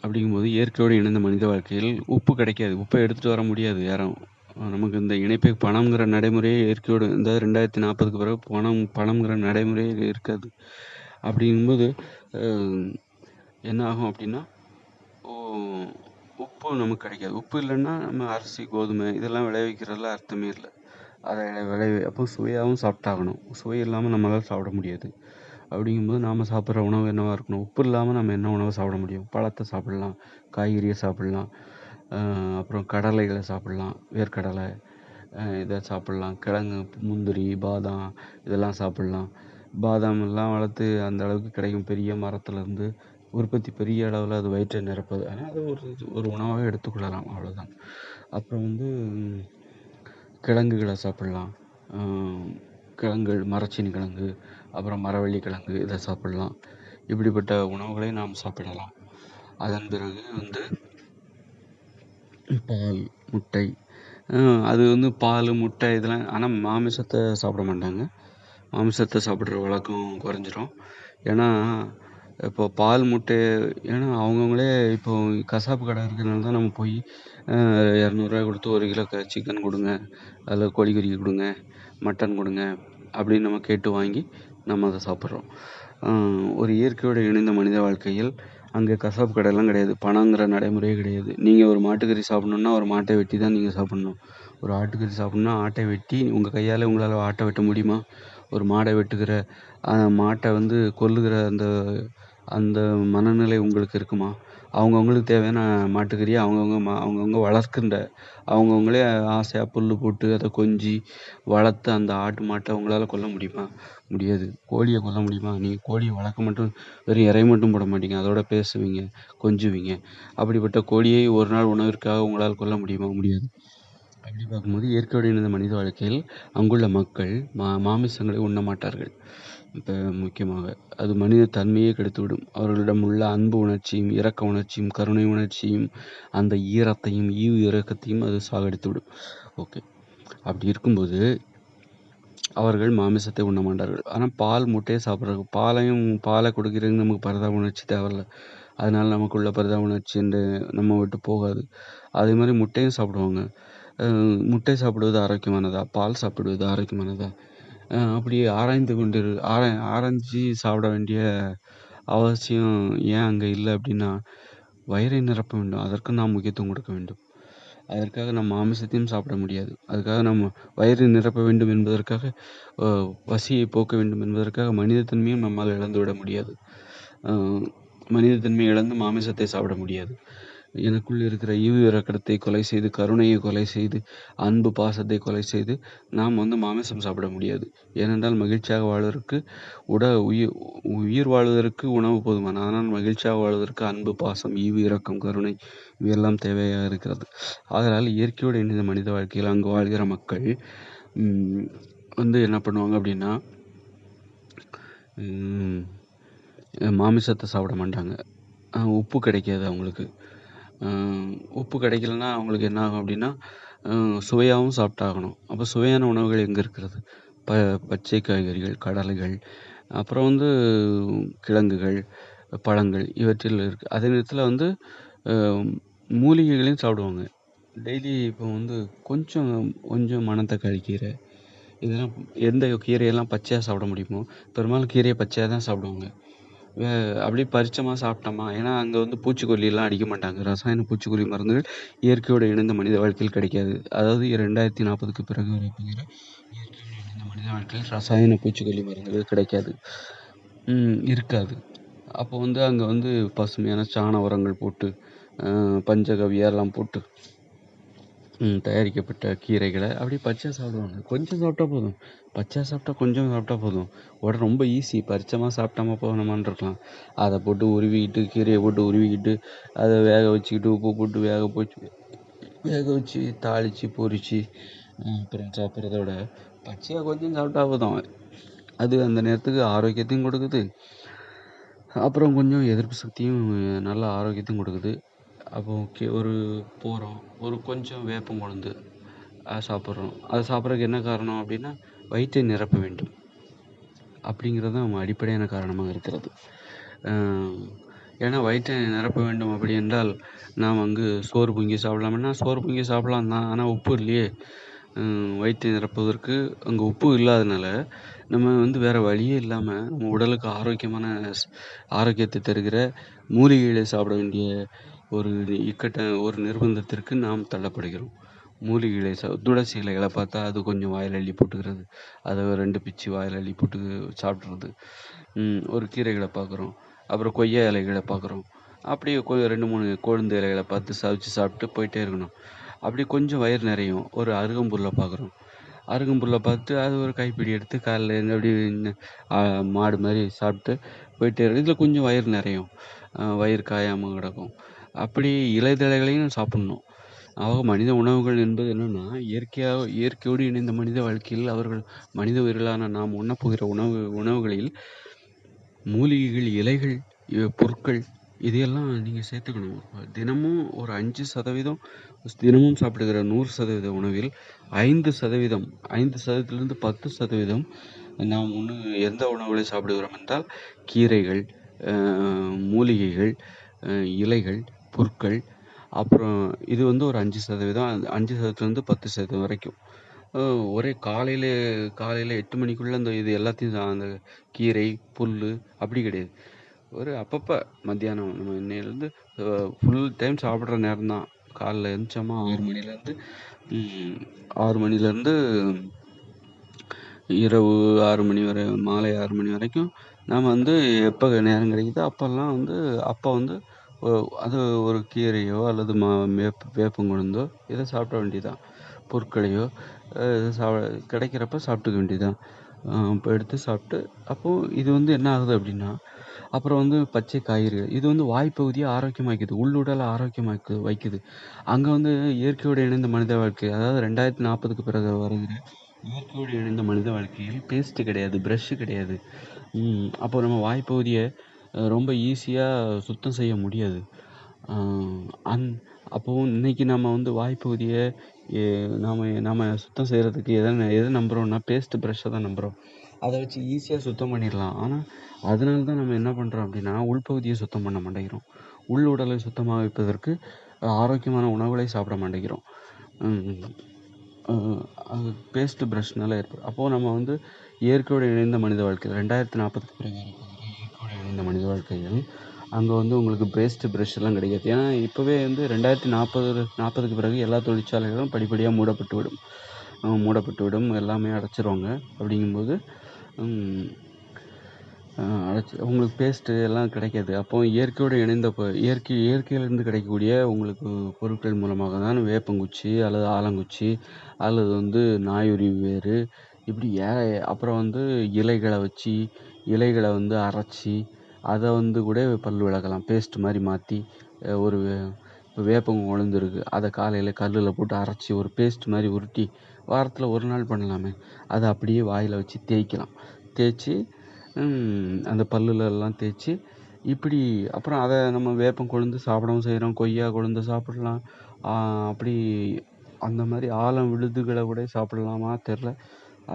[SPEAKER 1] அப்படிங்கும்போது இயற்கையோடு இணைந்த மனித வாழ்க்கையில் உப்பு கிடைக்காது. உப்பை எடுத்துகிட்டு வர முடியாது யாரும். நமக்கு இந்த இணைப்பை பணம்ங்கிற நடைமுறையே இயற்கையோடு இந்த 2040க்கு பிறகு பணம்ங்கிற நடைமுறையே இருக்காது. அப்படிங்கும்போது என்ன ஆகும் அப்படின்னா, உப்பு நமக்கு கிடைக்காது. உப்பு இல்லைன்னா நம்ம அரிசி, கோதுமை இதெல்லாம் விளைவிக்கிறதுல அர்த்தமே இல்லை. அதை அப்போ சுவையாகவும் சாப்பிட்டாகணும். சுவை இல்லாமல் நம்மளால் சாப்பிட முடியாது. அப்படிங்கும்போது நாம் சாப்பிட்ற உணவு என்னவாக இருக்கணும்? உப்பு இல்லாமல் நம்ம என்ன உணவை சாப்பிட முடியும்? பழத்தை சாப்பிட்லாம், காய்கறியை சாப்பிட்லாம், அப்புறம் கடலைகளை சாப்பிட்லாம், வேர்க்கடலை இதை சாப்பிட்லாம், கிழங்கு, முந்திரி, பாதாம் இதெல்லாம் சாப்பிட்லாம். பாதாம் எல்லாம் வளர்த்து அந்த அளவுக்கு கிடைக்கும் பெரிய மரத்துலேருந்து உற்பத்தி பெரிய அளவில் அது வயிற்றை நிரப்பது. ஆனால் அது ஒரு உணவாக எடுத்துக்கொள்ளலாம், அவ்வளோதான். அப்புறம் வந்து கிழங்குகளை சாப்பிட்லாம். கிழங்குகள், மரச்சீனி கிழங்கு, அப்புறம் மரவள்ளி கிழங்கு இதை சாப்பிட்லாம். இப்படிப்பட்ட உணவுகளை நாம் சாப்பிடலாம். அதன் பிறகு வந்து பால், முட்டை, அது வந்து பால், முட்டை இதெல்லாம். ஆனால் மாமிசத்தை சாப்பிட மாட்டாங்க. மாமிசத்தை சாப்பிட்ற வழக்கம் குறைஞ்சிரும். ஏன்னா இப்போ பால், முட்டை ஏன்னா அவங்கவுங்களே இப்போ கசாப்பு கடை இருக்கிறதுனால தான் நம்ம போய் 200 கொடுத்து 1 கிலோ சிக்கன் கொடுங்க, அதில் கோழிக்கறி கொடுங்க, மட்டன் கொடுங்க அப்படின்னு நம்ம கேட்டு வாங்கி நம்ம அதை சாப்பிட்றோம். ஒரு இயற்கையோடு இணைந்த மனித வாழ்க்கையில் அங்கே கசாப்பு கடையெல்லாம் கிடையாது. பணங்கிற நடைமுறையே கிடையாது. நீங்கள் ஒரு மாட்டுக்கறி சாப்பிட்ணுன்னா ஒரு மாட்டை வெட்டி தான் நீங்கள் சாப்பிட்ணும். ஒரு ஆட்டுக்கறி சாப்பிட்ணுன்னா ஆட்டை வெட்டி உங்கள் கையால் உங்களால் ஆட்டை வெட்ட முடியுமா? ஒரு மாடை வெட்டுகிற மாட்டை வந்து கொல்லுகிற அந்த மனநிலை உங்களுக்கு இருக்குமா? அவங்கவுங்களுக்கு தேவையான மாட்டுக்கறியை அவங்கவுங்க வளர்க்கின்ற அவங்கவுங்களே ஆசையாக புல் போட்டு அதை கொஞ்சி வளர்த்து அந்த ஆட்டு மாட்டை உங்களால் கொல்ல முடியுமா? முடியாது. கோழியை கொல்ல முடியுமா? நீங்கள் கோழியை வளர்க்க மட்டும் வெறும் இறை மட்டும் போட மாட்டீங்க, அதோட பேசுவீங்க, கொஞ்சுவீங்க. அப்படிப்பட்ட கோழியை ஒரு நாள் உணவிற்காக உங்களால் கொல்ல முடியுமா? முடியாது. அப்படி பார்க்கும்போது இயற்கையோடு இணைந்த மனித வாழ்க்கையில் அங்குள்ள மக்கள் மாமிசங்களை உண்ண மாட்டார்கள். இப்போ முக்கியமாக அது மனித தன்மையே கெடுத்துவிடும். அவர்களிடம் உள்ள அன்பு உணர்ச்சியும், இரக்க உணர்ச்சியும், கருணை உணர்ச்சியும், அந்த ஈரத்தையும் இரக்கத்தையும் அது சாகடித்துவிடும். ஓகே, அப்படி இருக்கும்போது அவர்கள் மாமிசத்தை உண்ண மாட்டார்கள். ஆனால் பால், முட்டையை சாப்பிட்றாங்க. பாலை கொடுக்குறதுக்கு நமக்கு பரிதாப உணர்ச்சி தேவையில்ல. அதனால நமக்குள்ள பரிதாப உணர்ச்சி என்று நம்ம விட்டு போகாது. அதே மாதிரி முட்டையும் சாப்பிடுவாங்க. முட்டை சாப்பிடுவது ஆரோக்கியமானதா? பால் சாப்பிடுவது ஆரோக்கியமானதா? அப்படி ஆராய்ஞ்சு சாப்பிட வேண்டிய அவசியம் ஏன் அங்கே இல்லை அப்படின்னா, வயிறை நிரப்ப வேண்டும். அதற்கு நாம் முக்கியத்துவம் கொடுக்க வேண்டும். அதற்காக நம்ம மாமிசத்தையும் சாப்பிட முடியாது. அதுக்காக நம்ம வயிறை நிரப்ப வேண்டும் என்பதற்காக, பசியை போக்க வேண்டும் என்பதற்காக மனிதத்தன்மையும் நம்மால் இழந்துவிட முடியாது. மனிதத்தன்மையை இழந்து மாமிசத்தை சாப்பிட முடியாது. எனக்குள் இருக்கிற இரக்கத்தை கொலை செய்து, கருணையை கொலை செய்து, அன்பு பாசத்தை கொலை செய்து நாம் மாமிசம் சாப்பிட முடியாது. ஏனென்றால் மகிழ்ச்சியாக வாழ்வதற்கு உயிர் வாழ்வதற்கு உணவு போதுமான, ஆனால் மகிழ்ச்சியாக வாழ்வதற்கு அன்பு, பாசம், இரக்கம், கருணை இவையெல்லாம் தேவையாக இருக்கிறது. ஆதலால் இயற்கையோடு இணைந்த மனித வாழ்க்கையில் அங்கு வாழ்கிற மக்கள் என்ன பண்ணுவாங்க அப்படின்னா, மாமிசத்தை சாப்பிட மாட்டாங்க. உப்பு கிடைக்காது அவங்களுக்கு. அ உப்பு கிடைக்கலன்னா அவங்களுக்கு என்ன ஆகும் அப்படின்னா, சுவையாவும் சாப்பிட்டாகணும். அப்போ சுவையான உணவுகள் எங்கே இருக்கிறது? ப பச்சை காய்கறிகள், கடலைகள், அப்புறம் வந்து கிழங்குகள், பழங்கள் இவற்றில் இருக்கு. அதே நேரத்தில வந்து அ மூலிகைகளையும் சாப்பிடுவாங்க. டெய்லி இப்போ வந்து கொஞ்சம் கொஞ்சம் மணத்தக்காளி கீரை, இதெல்லாம் எந்த கீரையெல்லாம் பச்சையா சாப்பிட முடியுமோ, பெரும்பாலும் கீரைய பச்சையா தான் சாப்பிடுவாங்க. வே அப்படியே பறிச்சோமா, சாப்பிட்டோமா, ஏன்னா அங்க வந்து பூச்சிக்கொல்லிலாம் அடிக்க மாட்டாங்க. ரசாயன பூச்சிக்கொல்லி மருந்துகள் இயற்கையோடு இணைந்த மனித வாழ்க்கையில் கிடைக்காது. அதாவது 2040க்கு பிறகு வரப்போகிற இயற்கையோடு இணைந்த மனித வாழ்க்கையில் ரசாயன பூச்சிக்கொல்லி மருந்துகள் கிடைக்காது. இருக்காது. அப்போ வந்து அங்க வந்து பசுமையான சாண உரங்கள் போட்டு, பஞ்சகவ்யா எல்லாம் போட்டு தயாரிக்கப்பட்ட கீரைகள அப்படியே பச்சையா சாப்பிடுவாங்க. கொஞ்சம் சாப்பிட்டா போதும். பச்சையா சாப்பிட்டா கொஞ்சம் சாப்பிட்டா போதும். உடனே ரொம்ப ஈஸி. பறிச்சோமா, சாப்பிட்டோமா, போனோமான்னு இருக்கலாம். அத போட்டு உருவிக்கிட்டு, கீரைய போட்டு உருவிக்கிட்டு, அத வேக வச்சுக்கிட்டு, உப்பு போட்டு வேக வச்சு, தாளிச்சு, பொரிச்சு, அப்புறம் சாப்பிட்றத விட, பச்சையா கொஞ்சம் சாப்பிட்டா போதும். அது அந்த நேரத்துக்கு ஆரோக்கியத்தையும் கொடுக்குது. அப்புறம் கொஞ்சம் எதிர்ப்பு சக்தியும், நல்ல ஆரோக்கியத்தையும் கொடுக்குது. அப்போ ஒரு போறோம். ஒரு கொஞ்சம் வேப்பங்கொழுந்து சாப்பிட்றோம். அது சாப்பிட்றதுக்கு என்ன காரணம் அப்படின்னா, வயிற்றை நிரப்ப வேண்டும். அப்படிங்கிறது தான் நம்ம அடிப்படையான காரணமாக இருக்கிறது. ஏன்னா வயிற்றை நிரப்ப வேண்டும் அப்படி என்றால், நாம் அங்கு சோறு பொங்கி சாப்பிடலாம்னா, சோறு பொங்கி சாப்பிடலாம் தான். ஆனால் உப்பு இல்லையே. வயிற்றை நிரப்புவதற்கு அங்கே உப்பு இல்லாதனால, நம்ம வந்து வேறு வழியே இல்லாமல் நம்ம உடலுக்கு ஆரோக்கியமான ஆரோக்கியத்தை தருகிற மூலிகைகளை சாப்பிட வேண்டிய ஒரு ஒரு நிர்பந்தத்திற்கு நாம் தள்ளப்படுகிறோம். மூலிகைகளை துளசி இலைகளை பார்த்தா அது கொஞ்சம் வாயில் அள்ளி போட்டுக்கிறது. அதை 2 பிச்சு வாயில் அள்ளி போட்டு சாப்பிட்றது. ஒரு கீரைகளை பார்க்குறோம். அப்புறம் கொய்யா இலைகளை பார்க்குறோம். அப்படியே 2, 3 கொழுந்து இலைகளை பார்த்து சவைச்சு சாப்பிட்டு போயிட்டே இருக்கணும். அப்படி கொஞ்சம் வயிறு நிறையும். ஒரு அருகம்புல்லை பார்க்குறோம். அருகம்புல்லை பார்த்து அது ஒரு கைப்பிடி எடுத்து காலைல எழுந்து அப்படியே மாடு மாதிரி சாப்பிட்டு போயிட்டே இருக்கும். இதில் கொஞ்சம் வயிறு நிறையும். வயிறு காயாமல் கிடக்கும். அப்படி இலைதழைகளையும் சாப்பிட்ணும். ஆக மனித உணவுகள் என்பது என்னன்னா, இயற்கையோடு இணைந்த மனித வாழ்க்கையில் அவர்கள் மனித உயிர்களான நாம் உண்ணப்போகிற உணவுகளில் மூலிகைகள், இலைகள், பொருட்கள் இதையெல்லாம் நீங்கள் சேர்த்துக்கணும். தினமும் ஒரு 5% தினமும் சாப்பிடுகிற 100% உணவில் 5%, 5%லிருந்து 10% நாம் எந்த உணவுகளை சாப்பிடுகிறோம் என்றால், கீரைகள், மூலிகைகள், இலைகள், புற்கள், அப்புறம் இது வந்து ஒரு 5%, 5%லேருந்து 10% வரைக்கும். ஒரே காலையில் 8 மணிக்குள்ளே இது எல்லாத்தையும் அந்த கீரை, புல் அப்படி கிடையாது. ஒரு அப்பப்போ மத்தியானம் நம்ம இன்னையிலேருந்து ஃபுல் டைம் சாப்பிட்ற நேரம் தான். காலைல எழுந்திரிச்சோமா 6 மணிலேருந்து இரவு 6 மணி வரை, மாலை 6 மணி வரைக்கும் நாம் வந்து எப்போ நேரம் கிடைக்குதோ அப்போல்லாம் வந்து அப்போ வந்து அது ஒரு கீரையோ அல்லது வேப்பங்கொழுந்தோ இதை சாப்பிட வேண்டியதுதான். பொருட்களையோ கிடைக்கிறப்ப சாப்பிட்டுக்க வேண்டியதுதான். இப்போ எடுத்து சாப்பிட்டு அப்போது இது வந்து என்ன ஆகுது அப்படின்னா, அப்புறம் வந்து பச்சை காய்கறிகள் இது வந்து வாய்ப்பகுதியை ஆரோக்கியமாக்குது. உள்ளுடலை வைக்குது. அங்கே வந்து இயற்கையோடு இணைந்த மனித வாழ்க்கை, அதாவது 2040க்கு பிறகு வருகிற இயற்கையோடு இணைந்த மனித வாழ்க்கையில் பேஸ்ட்டு கிடையாது, ப்ரஷ்ஷு கிடையாது. அப்போ நம்ம வாய்ப்பகுதியை ரொம்ப ஈஸியாக சுத்தம் செய்ய முடியாது. அப்போது இன்றைக்கி நம்ம வந்து வாய்ப்பகுதியை நாம் சுத்தம் செய்கிறதுக்கு எதை நம்புகிறோம்னா பேஸ்ட்டு ப்ரஷ்ஷை தான் நம்புகிறோம். அதை வச்சு ஈஸியாக சுத்தம் பண்ணிடலாம். ஆனால் அதனால தான் நம்ம என்ன பண்ணுறோம் அப்படின்னா, உள்பகுதியை சுத்தம் பண்ண மாட்டேங்கிறோம். உள் உடலை சுத்தமாக வைப்பதற்கு ஆரோக்கியமான உணவுகளை சாப்பிட மாட்டேங்கிறோம். பேஸ்ட்டு ப்ரஷ்னால ஏற்படும். அப்போது நம்ம வந்து இயற்கையோடு இணைந்த மனித வாழ்க்கை 2040க்கு பிறகு வரப்போகிற இயற்கையோடு இணைந்த மனித வாழ்க்கையில் அங்கே வந்து உங்களுக்கு பேஸ்ட்டு ப்ரஷ்ஷெல்லாம் கிடைக்காது. ஏன்னா இப்போவே வந்து 2040க்கு பிறகு எல்லா தொழிற்சாலைகளும் படிப்படியாக மூடப்பட்டுவிடும். எல்லாமே அடைச்சிருவாங்க. அப்படிங்கும்போது உங்களுக்கு பேஸ்ட்டு எல்லாம் கிடைக்காது. அப்போது இயற்கையோடு இணைந்த இயற்கையிலிருந்து கிடைக்கக்கூடிய உங்களுக்கு பொருட்கள் மூலமாக தான் வேப்பங்குச்சி அல்லது ஆலங்குச்சி அல்லது வந்து நாயுருவி வேர் இப்படி அப்புறம் வந்து இலைகளை வந்து அரைச்சி அதை வந்து கூட பல் விளக்கலாம். பேஸ்ட் மாதிரி மாற்றி ஒரு வேப்பங்கொழுந்து இருக்குது, அதை காலையில் கல்லில் போட்டு அரைச்சி ஒரு பேஸ்ட் மாதிரி உருட்டி வாரத்தில் 1 நாள் பண்ணலாமே. அதை அப்படியே வாயில் வச்சு தேய்க்கலாம். தேய்ச்சி அந்த பல்லுலலாம் தேய்ச்சி இப்படி அப்புறம் அதை நம்ம வேப்பம் கொழுந்து சாப்பிடவும் செய்கிறோம், கொய்யா கொழுந்து சாப்பிடலாம். அப்படி அந்த மாதிரி ஆலம் விழுதுகளை கூட சாப்பிடலாமா தெரில.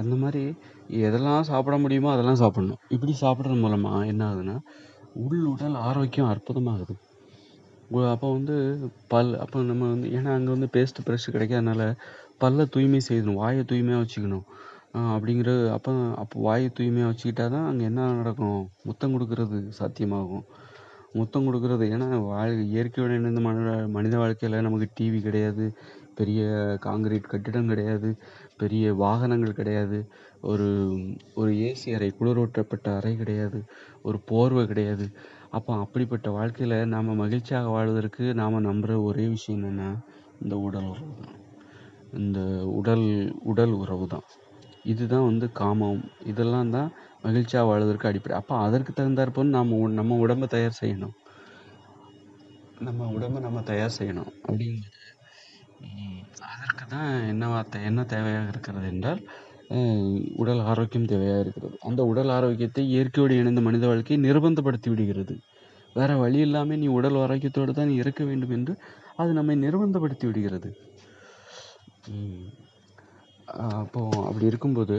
[SPEAKER 1] அந்த மாதிரி எதெல்லாம் சாப்பிட முடியுமோ அதெல்லாம் சாப்பிடணும். இப்படி சாப்பிட்றது மூலமாக என்ன ஆகுதுன்னா உடல் ஆரோக்கியம் அற்புதமாகுது. அப்போ வந்து அப்போ நம்ம வந்து ஏன்னா அங்கே வந்து பேஸ்ட் ப்ரஷ் கிடைக்காதனால பல்லை தூய்மை செய்யணும், வாயை தூய்மையாக வச்சுக்கணும். அப்போ வாயை தூய்மையாக வச்சுக்கிட்டா தான் அங்கே என்ன நடக்கும், முத்தம் கொடுக்கறது சாத்தியமாகும். முத்தம் கொடுக்கறது ஏன்னா இயற்கையோட இணைந்த மனித வாழ்க்கையில் நமக்கு டிவி கிடையாது, பெரிய காங்கிரீட் கட்டிடம் கிடையாது, பெரிய வாகனங்கள் கிடையாது, ஒரு ஒரு ஏசி அறை, குளிரூட்டப்பட்ட அறை கிடையாது, ஒரு போர்வை கிடையாது. அப்போ அப்படிப்பட்ட வாழ்க்கையில் நாம் மகிழ்ச்சியாக வாழ்வதற்கு நாம் நம்புகிற ஒரே விஷயம் என்னென்னா இந்த உடல் உறவு தான். இந்த உடல் உறவு தான். இதுதான் வந்து காமம். இதெல்லாம் தான் மகிழ்ச்சியாக வாழ்வதற்கு அடிப்படை. அப்போ அதற்கு தகுந்தாற்போல் நம்ம உடம்பை தயார் செய்யணும். நம்ம தயார் செய்யணும் அப்படிங்கிறது. அதற்கு தான் என்ன தேவையாக இருக்கிறது என்றால் உடல் ஆரோக்கியம் தேவையாக இருக்கிறது. அந்த உடல் ஆரோக்கியத்தை இயற்கையோடு இணைந்த மனித வாழ்க்கையை நிர்பந்தப்படுத்தி விடுகிறது. வேற வழி இல்லாமல் நீ உடல் ஆரோக்கியத்தோடு தான் நீ இருக்க வேண்டும் என்று அது நம்மை நிர்பந்தப்படுத்தி விடுகிறது. அப்போ அப்படி இருக்கும்போது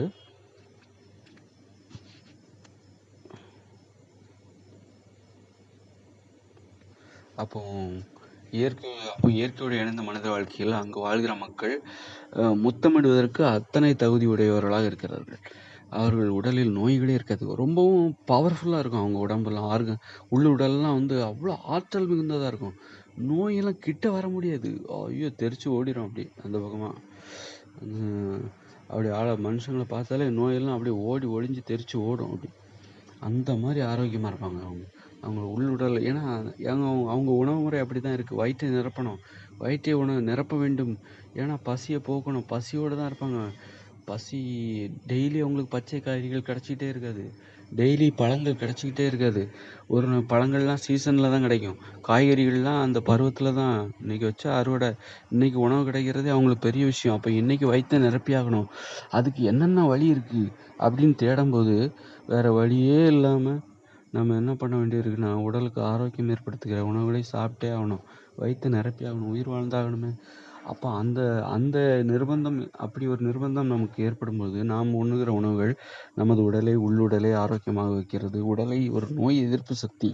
[SPEAKER 1] இயற்கையோடு இணைந்த மனித வாழ்க்கையில் அங்கு வாழ்கிற மக்கள் முத்தமிடுவதற்கு அத்தனை தகுதி உடையவர்களாக இருக்கிறார்கள். அவர்கள் உடலில் நோய்களே இருக்காது. ரொம்பவும் பவர்ஃபுல்லாக இருக்கும் அவங்க உடம்பெல்லாம். உள்ளுடல்லாம் வந்து அவ்வளோ ஆற்றல் மிகுந்ததாக இருக்கும். நோயெல்லாம் கிட்ட வர முடியாது. ஐயோ, தெரிச்சு ஓடிடும் அப்படி அந்த பக்கமாக. அப்படி மனுஷங்களை பார்த்தாலே நோயெல்லாம் அப்படியே ஓடி ஒளிஞ்சு தெரிச்சு ஓடும். அப்படி அந்த மாதிரி ஆரோக்கியமாக இருப்பாங்க அவங்க உள்ளுடல். ஏன்னா அவங்க உணவு முறை அப்படி தான் இருக்குது. வயிற்றை நிரப்பணும், நிரப்ப வேண்டும். ஏன்னா பசியை போக்கணும், பசியோடு தான் இருப்பாங்க. பசி டெய்லி அவங்களுக்கு பச்சை காய்கறிகள் கிடச்சிக்கிட்டே இருக்காது, டெய்லி பழங்கள் கிடச்சிக்கிட்டே இருக்காது. ஒரு பழங்கள்லாம் சீசனில் தான் கிடைக்கும், காய்கறிகள்லாம் அந்த பருவத்தில் தான். இன்றைக்கி வச்சா அறுவடை, இன்றைக்கி உணவு கிடைக்கிறதே அவங்களுக்கு பெரிய விஷயம். அப்போ இன்றைக்கி வயிற்றை நிரப்பியாகணும். அதுக்கு என்னென்ன வழி இருக்குது அப்படின்னு தேடும்போது வேறு வழியே இல்லாமல் நம்ம என்ன பண்ண வேண்டியிருக்குன்னா உடலுக்கு ஆரோக்கியம் ஏற்படுத்துகிற உணவுகளை சாப்பிட்டே ஆகணும், வயிற்று நிரப்பி ஆகணும், உயிர் வாழ்ந்தாகணுமே. அப்போ அந்த நிர்பந்தம், அப்படி ஒரு நிர்பந்தம் நமக்கு ஏற்படும்போது நாம் உண்ணுகிற உணவுகள் நமது உள்ளுடலை ஆரோக்கியமாக வைக்கிறது. உடலை ஒரு நோய் எதிர்ப்பு சக்தி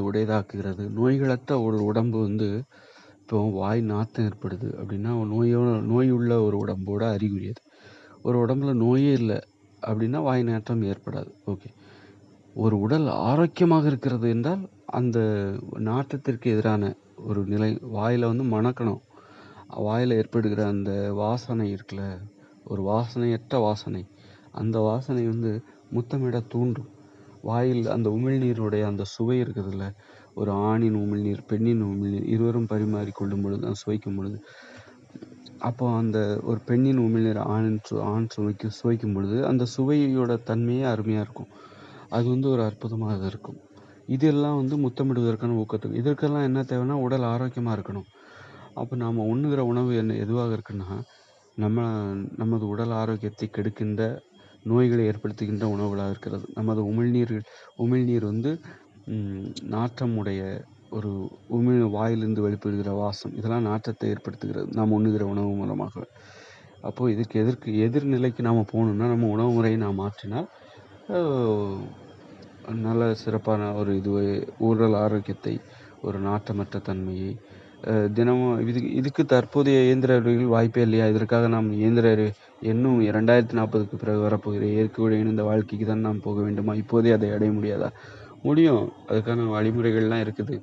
[SPEAKER 1] உடையதாக்குகிறது. நோய்களற்ற ஒரு உடம்பு வந்து இப்போ வாய் நாத்தம் ஏற்படுது அப்படின்னா நோய் உள்ள ஒரு உடம்போட அறிகுறி அது. ஒரு உடம்புல நோயே இல்லை அப்படின்னா வாய் நாற்றம் ஏற்படாது. ஓகே, ஒரு உடல் ஆரோக்கியமாக இருக்கிறது என்றால் அந்த நாற்றத்திற்கு எதிரான ஒரு நிலை. வாயில் வந்து மணக்கணும். வாயில் ஏற்படுகிற அந்த வாசனை இருக்குல்ல, ஒரு வாசனையற்ற வாசனை, அந்த வாசனை வந்து முத்தமிட தூண்டும். வாயில் அந்த உமிழ்நீருடைய அந்த சுவை இருக்குதுல்ல, ஒரு ஆணின் உமிழ்நீர், பெண்ணின் உமிழ்நீர் இருவரும் பரிமாறிக்கொள்ளும் பொழுது சுவைக்கும் பொழுது, அப்போ அந்த ஒரு பெண்ணின் உமிழ்நீர் ஆண் சுவைக்கும் பொழுது அந்த சுவையோட தன்மையே அருமையாக இருக்கும். அது வந்து ஒரு அற்புதமாக இருக்கும். இதெல்லாம் வந்து முத்தமிடுவதற்கான ஊக்கத்துக்கு. இதற்கெல்லாம் என்ன தேவைன்னா உடல் ஆரோக்கியமாக இருக்கணும். அப்போ நாம் உண்ணுகிற உணவு எதுவாக இருக்குன்னா நமது உடல் ஆரோக்கியத்தை கெடுக்கின்ற, நோய்களை ஏற்படுத்துகின்ற உணவுகளாக இருக்கிறது. நமது உமிழ்நீர் வந்து நாற்றமுடைய ஒரு வாயிலிருந்து வெளிப்படுகிற வாசம், இதெல்லாம் நாற்றத்தை ஏற்படுத்துகிறது நாம் உண்ணுகிற உணவு மூலமாக. அப்போது இதுக்கு எதிர்நிலைக்கு நாம் போகணுன்னா நம்ம உணவு முறையை நாம் மாற்றினால் நல்ல சிறப்பான ஒரு உடல் ஆரோக்கியத்தை, ஒரு நாற்றமற்ற தன்மையை தினமும் இதுக்கு தற்போதைய இயந்திர அறிவியல் வாய்ப்பே இல்லையா? இதற்காக நாம் இயந்திர இன்னும் 2040க்கு பிறகு வரப்போகிற இயற்கையோடு இணைந்த வாழ்க்கைக்கு தான் நாம் போக வேண்டுமா? இப்போதே அதை அடைய முடியாதா? முடியும். அதுக்கான வழிமுறைகள்லாம் இருக்குது.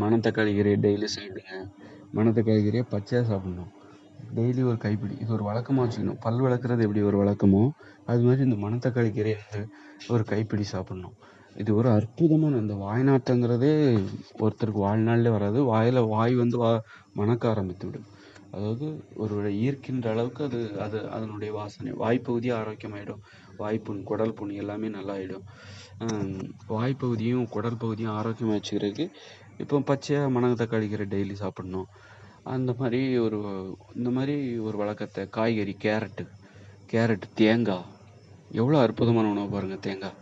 [SPEAKER 1] மணத்தக்காளி கீரையை டெய்லி சாப்பிடுங்க. மணத்தக்காளி கீரையை பச்சையாக சாப்பிடணும், டெய்லி ஒரு கைப்பிடி. இது ஒரு வழக்கமாக வச்சுக்கணும். பல் விளக்குறது எப்படி ஒரு வழக்கமோ அது மாதிரி இந்த மணத்தக்காளி கீரையை வந்து ஒரு கைப்பிடி சாப்பிடணும். இது ஒரு அற்புதமான அந்த வாய் நாற்றங்கிறதே ஒருத்தருக்கு வாழ்நாளில் வராது. வாய் வந்து மணக்க ஆரம்பித்து விடும். அதாவது ஒரு ஈர்க்கின்ற அளவுக்கு அது அதனுடைய வாசனை. வாய்ப்பகுதி ஆரோக்கியமாயிடும். வாய்ப்புண், குடல் புண் எல்லாமே நல்லா ஆகிடும். வாய்ப்பகுதியும் குடல் பகுதியும் ஆரோக்கியமாக வச்சுக்கிறதுக்கு இப்போ பச்சையாக மணத்தக்காளி கீரை டெய்லி சாப்பிடணும். இந்த மாதிரி ஒரு வழக்கத்தை, காய்கறி, கேரட்டு, தேங்காய், எவ்வளோ அற்புதமான உணவு பாருங்கள் தேங்காய்.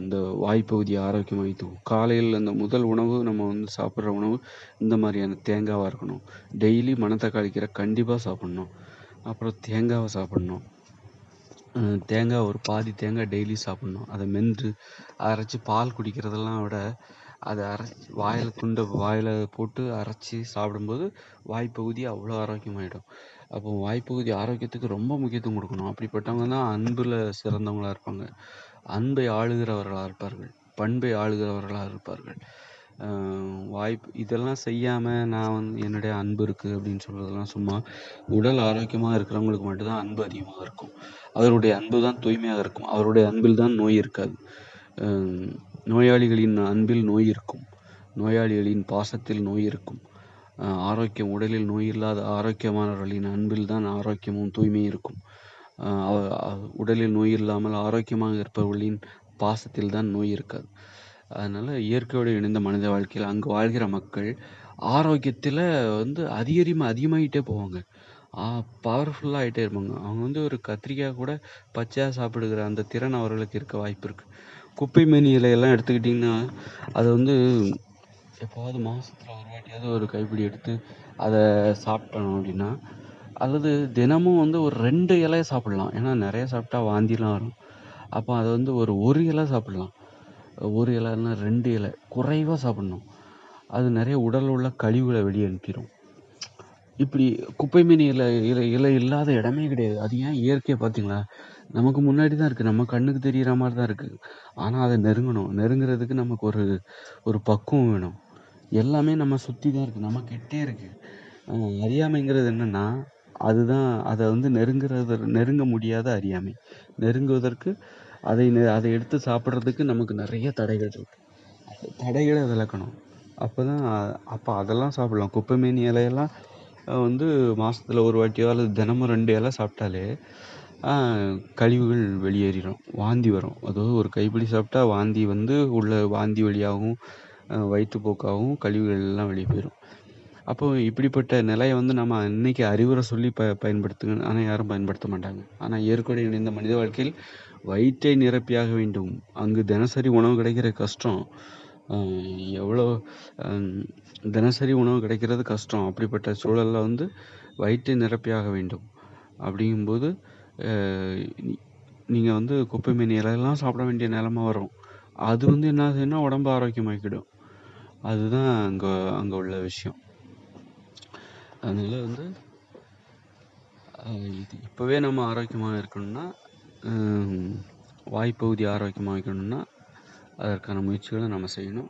[SPEAKER 1] இந்த வாய்ப்பகுதியை ஆரோக்கியமாக வைத்துக்கும். காலையில் அந்த முதல் உணவு நம்ம வந்து சாப்பிட்ற உணவு இந்த மாதிரியான தேங்காவாக இருக்கணும். டெய்லி மணத்தக்காளி கீரை கண்டிப்பாக சாப்பிட்ணும். அப்புறம் தேங்காவை சாப்பிட்ணும். தேங்காய் ஒரு பாதி தேங்காய் டெய்லி சாப்பிட்ணும். அதை மென்று அரைச்சி பால் குடிக்கிறதெல்லாம் விட அதை அரைச்சி வாயில் போட்டு அரைச்சி சாப்பிடும்போது வாய்ப்பகுதி அவ்வளோ ஆரோக்கியமாகிடும். அப்போ வாய்ப்பகுதி ஆரோக்கியத்துக்கு ரொம்ப முக்கியத்துவம் கொடுக்கணும். அப்படிப்பட்டவங்க தான் அன்பில் சிறந்தவங்களாக இருப்பாங்க. அன்பை ஆளுகிறவர்களாக இருப்பார்கள். பண்பை ஆளுகிறவர்களாக இருப்பார்கள். இதெல்லாம் செய்யாமல் நான் வந்து என்னுடைய அன்பு இருக்குது அப்படின்னு சொல்கிறதெல்லாம் சும்மா. உடல் ஆரோக்கியமாக இருக்கிறவங்களுக்கு மட்டும்தான் அன்பு அதிகமாக இருக்கும். அவருடைய அன்பு தான் தூய்மையாக இருக்கும். அவருடைய அன்பில் தான் நோய் இருக்காது. நோயாளிகளின் அன்பில் நோய் இருக்கும். நோயாளிகளின் பாசத்தில் நோய் இருக்கும். ஆரோக்கியம் உடலில் நோய் இல்லாத ஆரோக்கியமானவர்களின் அன்பில் தான் ஆரோக்கியமும் தூய்மையும் இருக்கும். உடலில் நோய் இல்லாமல் ஆரோக்கியமாக இருப்பவர்களின் பாசத்தில் தான் நோய் இருக்காது. அதனால் இயற்கையோடு இணைந்த மனித வாழ்க்கையில் அங்கு வாழ்கிற மக்கள் ஆரோக்கியத்தில் வந்து அதிகமாகிட்டே போவாங்க. பவர்ஃபுல்லாகிட்டே இருப்பாங்க. அவங்க வந்து ஒரு கத்திரிக்காய் கூட பச்சையாக சாப்பிடுகிற அந்த திறன் அவர்களுக்கு இருக்க வாய்ப்பு இருக்குது. குப்பை மேனி இலையெல்லாம் எடுத்துக்கிட்டிங்கன்னா அது வந்து எப்போவாது மாதத்தில் ஒரு வாட்டியாவது ஒரு கைப்பிடி எடுத்து அதை சாப்பிட்டோம் அப்படின்னா, அல்லது தினமும் வந்து ஒரு 2 இலையை சாப்பிட்லாம். ஏன்னா நிறைய சாப்பிட்டா வாந்திலாம் வரும். அப்போ அதை வந்து ஒரு இலை சாப்பிட்லாம். ஒரு இலைன்னா 2 இலை குறைவாக சாப்பிட்ணும். அது நிறைய உடலில் உள்ள கழிவுகளை வெளியே அனுப்பிடும். இப்படி குப்பை மேனி இலை இல்லாத இடமே கிடையாது. அது ஏன் இயற்கையை பார்த்தீங்களா? நமக்கு முன்னாடி தான் இருக்குது. நம்ம கண்ணுக்கு தெரிகிற மாதிரி தான் இருக்குது. ஆனால் அதை நெருங்குறதுக்கு நமக்கு ஒரு பக்குவம் வேணும். எல்லாமே நம்ம சுற்றி தான் இருக்குது. நம்ம கிட்டே இருக்குது. அறியாமைங்கிறது என்னென்னா அதுதான். அதை வந்து நெருங்க முடியாத அறியாமை. நெருங்குவதற்கு அதை எடுத்து சாப்பிட்றதுக்கு நமக்கு நிறைய தடைகள் இருக்குது. தடைகளை விளக்கணும். அப்போ அதெல்லாம் சாப்பிட்லாம். குப்பை மேனி இலையெல்லாம் வந்து மாதத்தில் ஒரு வாட்டியோ அல்லது தினமும் 2 இலை சாப்பிட்டாலே கழிவுகள் வெளியேறிடும். வாந்தி வரும். அதாவது ஒரு கைப்பிடி சாப்பிட்டா வாந்தி வந்து வாந்தி வழியாகவும் வயிற்றுப்போக்காகவும் கழிவுகள் எல்லாம் வெளியே போயிடும். அப்போது இப்படிப்பட்ட நிலையை வந்து நம்ம இன்றைக்கி அறிவுரை சொல்லி பயன்படுத்துங்க. ஆனால் யாரும் பயன்படுத்த மாட்டாங்க. ஆனால் இயற்கையோடு இணைந்த மனித வாழ்க்கையில் வயிற்றை நிரப்பியாக வேண்டும். அங்கு தினசரி உணவு கிடைக்கிற கஷ்டம். எவ்வளோ தினசரி உணவு கிடைக்கிறது கஷ்டம். அப்படிப்பட்ட சூழலில் வந்து வயிற்றை நிரப்பியாக வேண்டும். அப்படிங்கும்போது நீங்கள் வந்து குப்பை மேனி இலையெல்லாம் சாப்பிட வேண்டிய நிலமை வரும். அது வந்து என்ன ஆகுதுன்னா உடம்பு ஆரோக்கியமாக்கிடும். அதுதான் அங்கே உள்ள விஷயம். அதனால் வந்து இப்போவே நம்ம ஆரோக்கியமாக இருக்கணும்னா, வாய்ப்பகுதி ஆரோக்கியமாக வைக்கணும்னா அதற்கான முயற்சிகளை நம்ம செய்யணும்.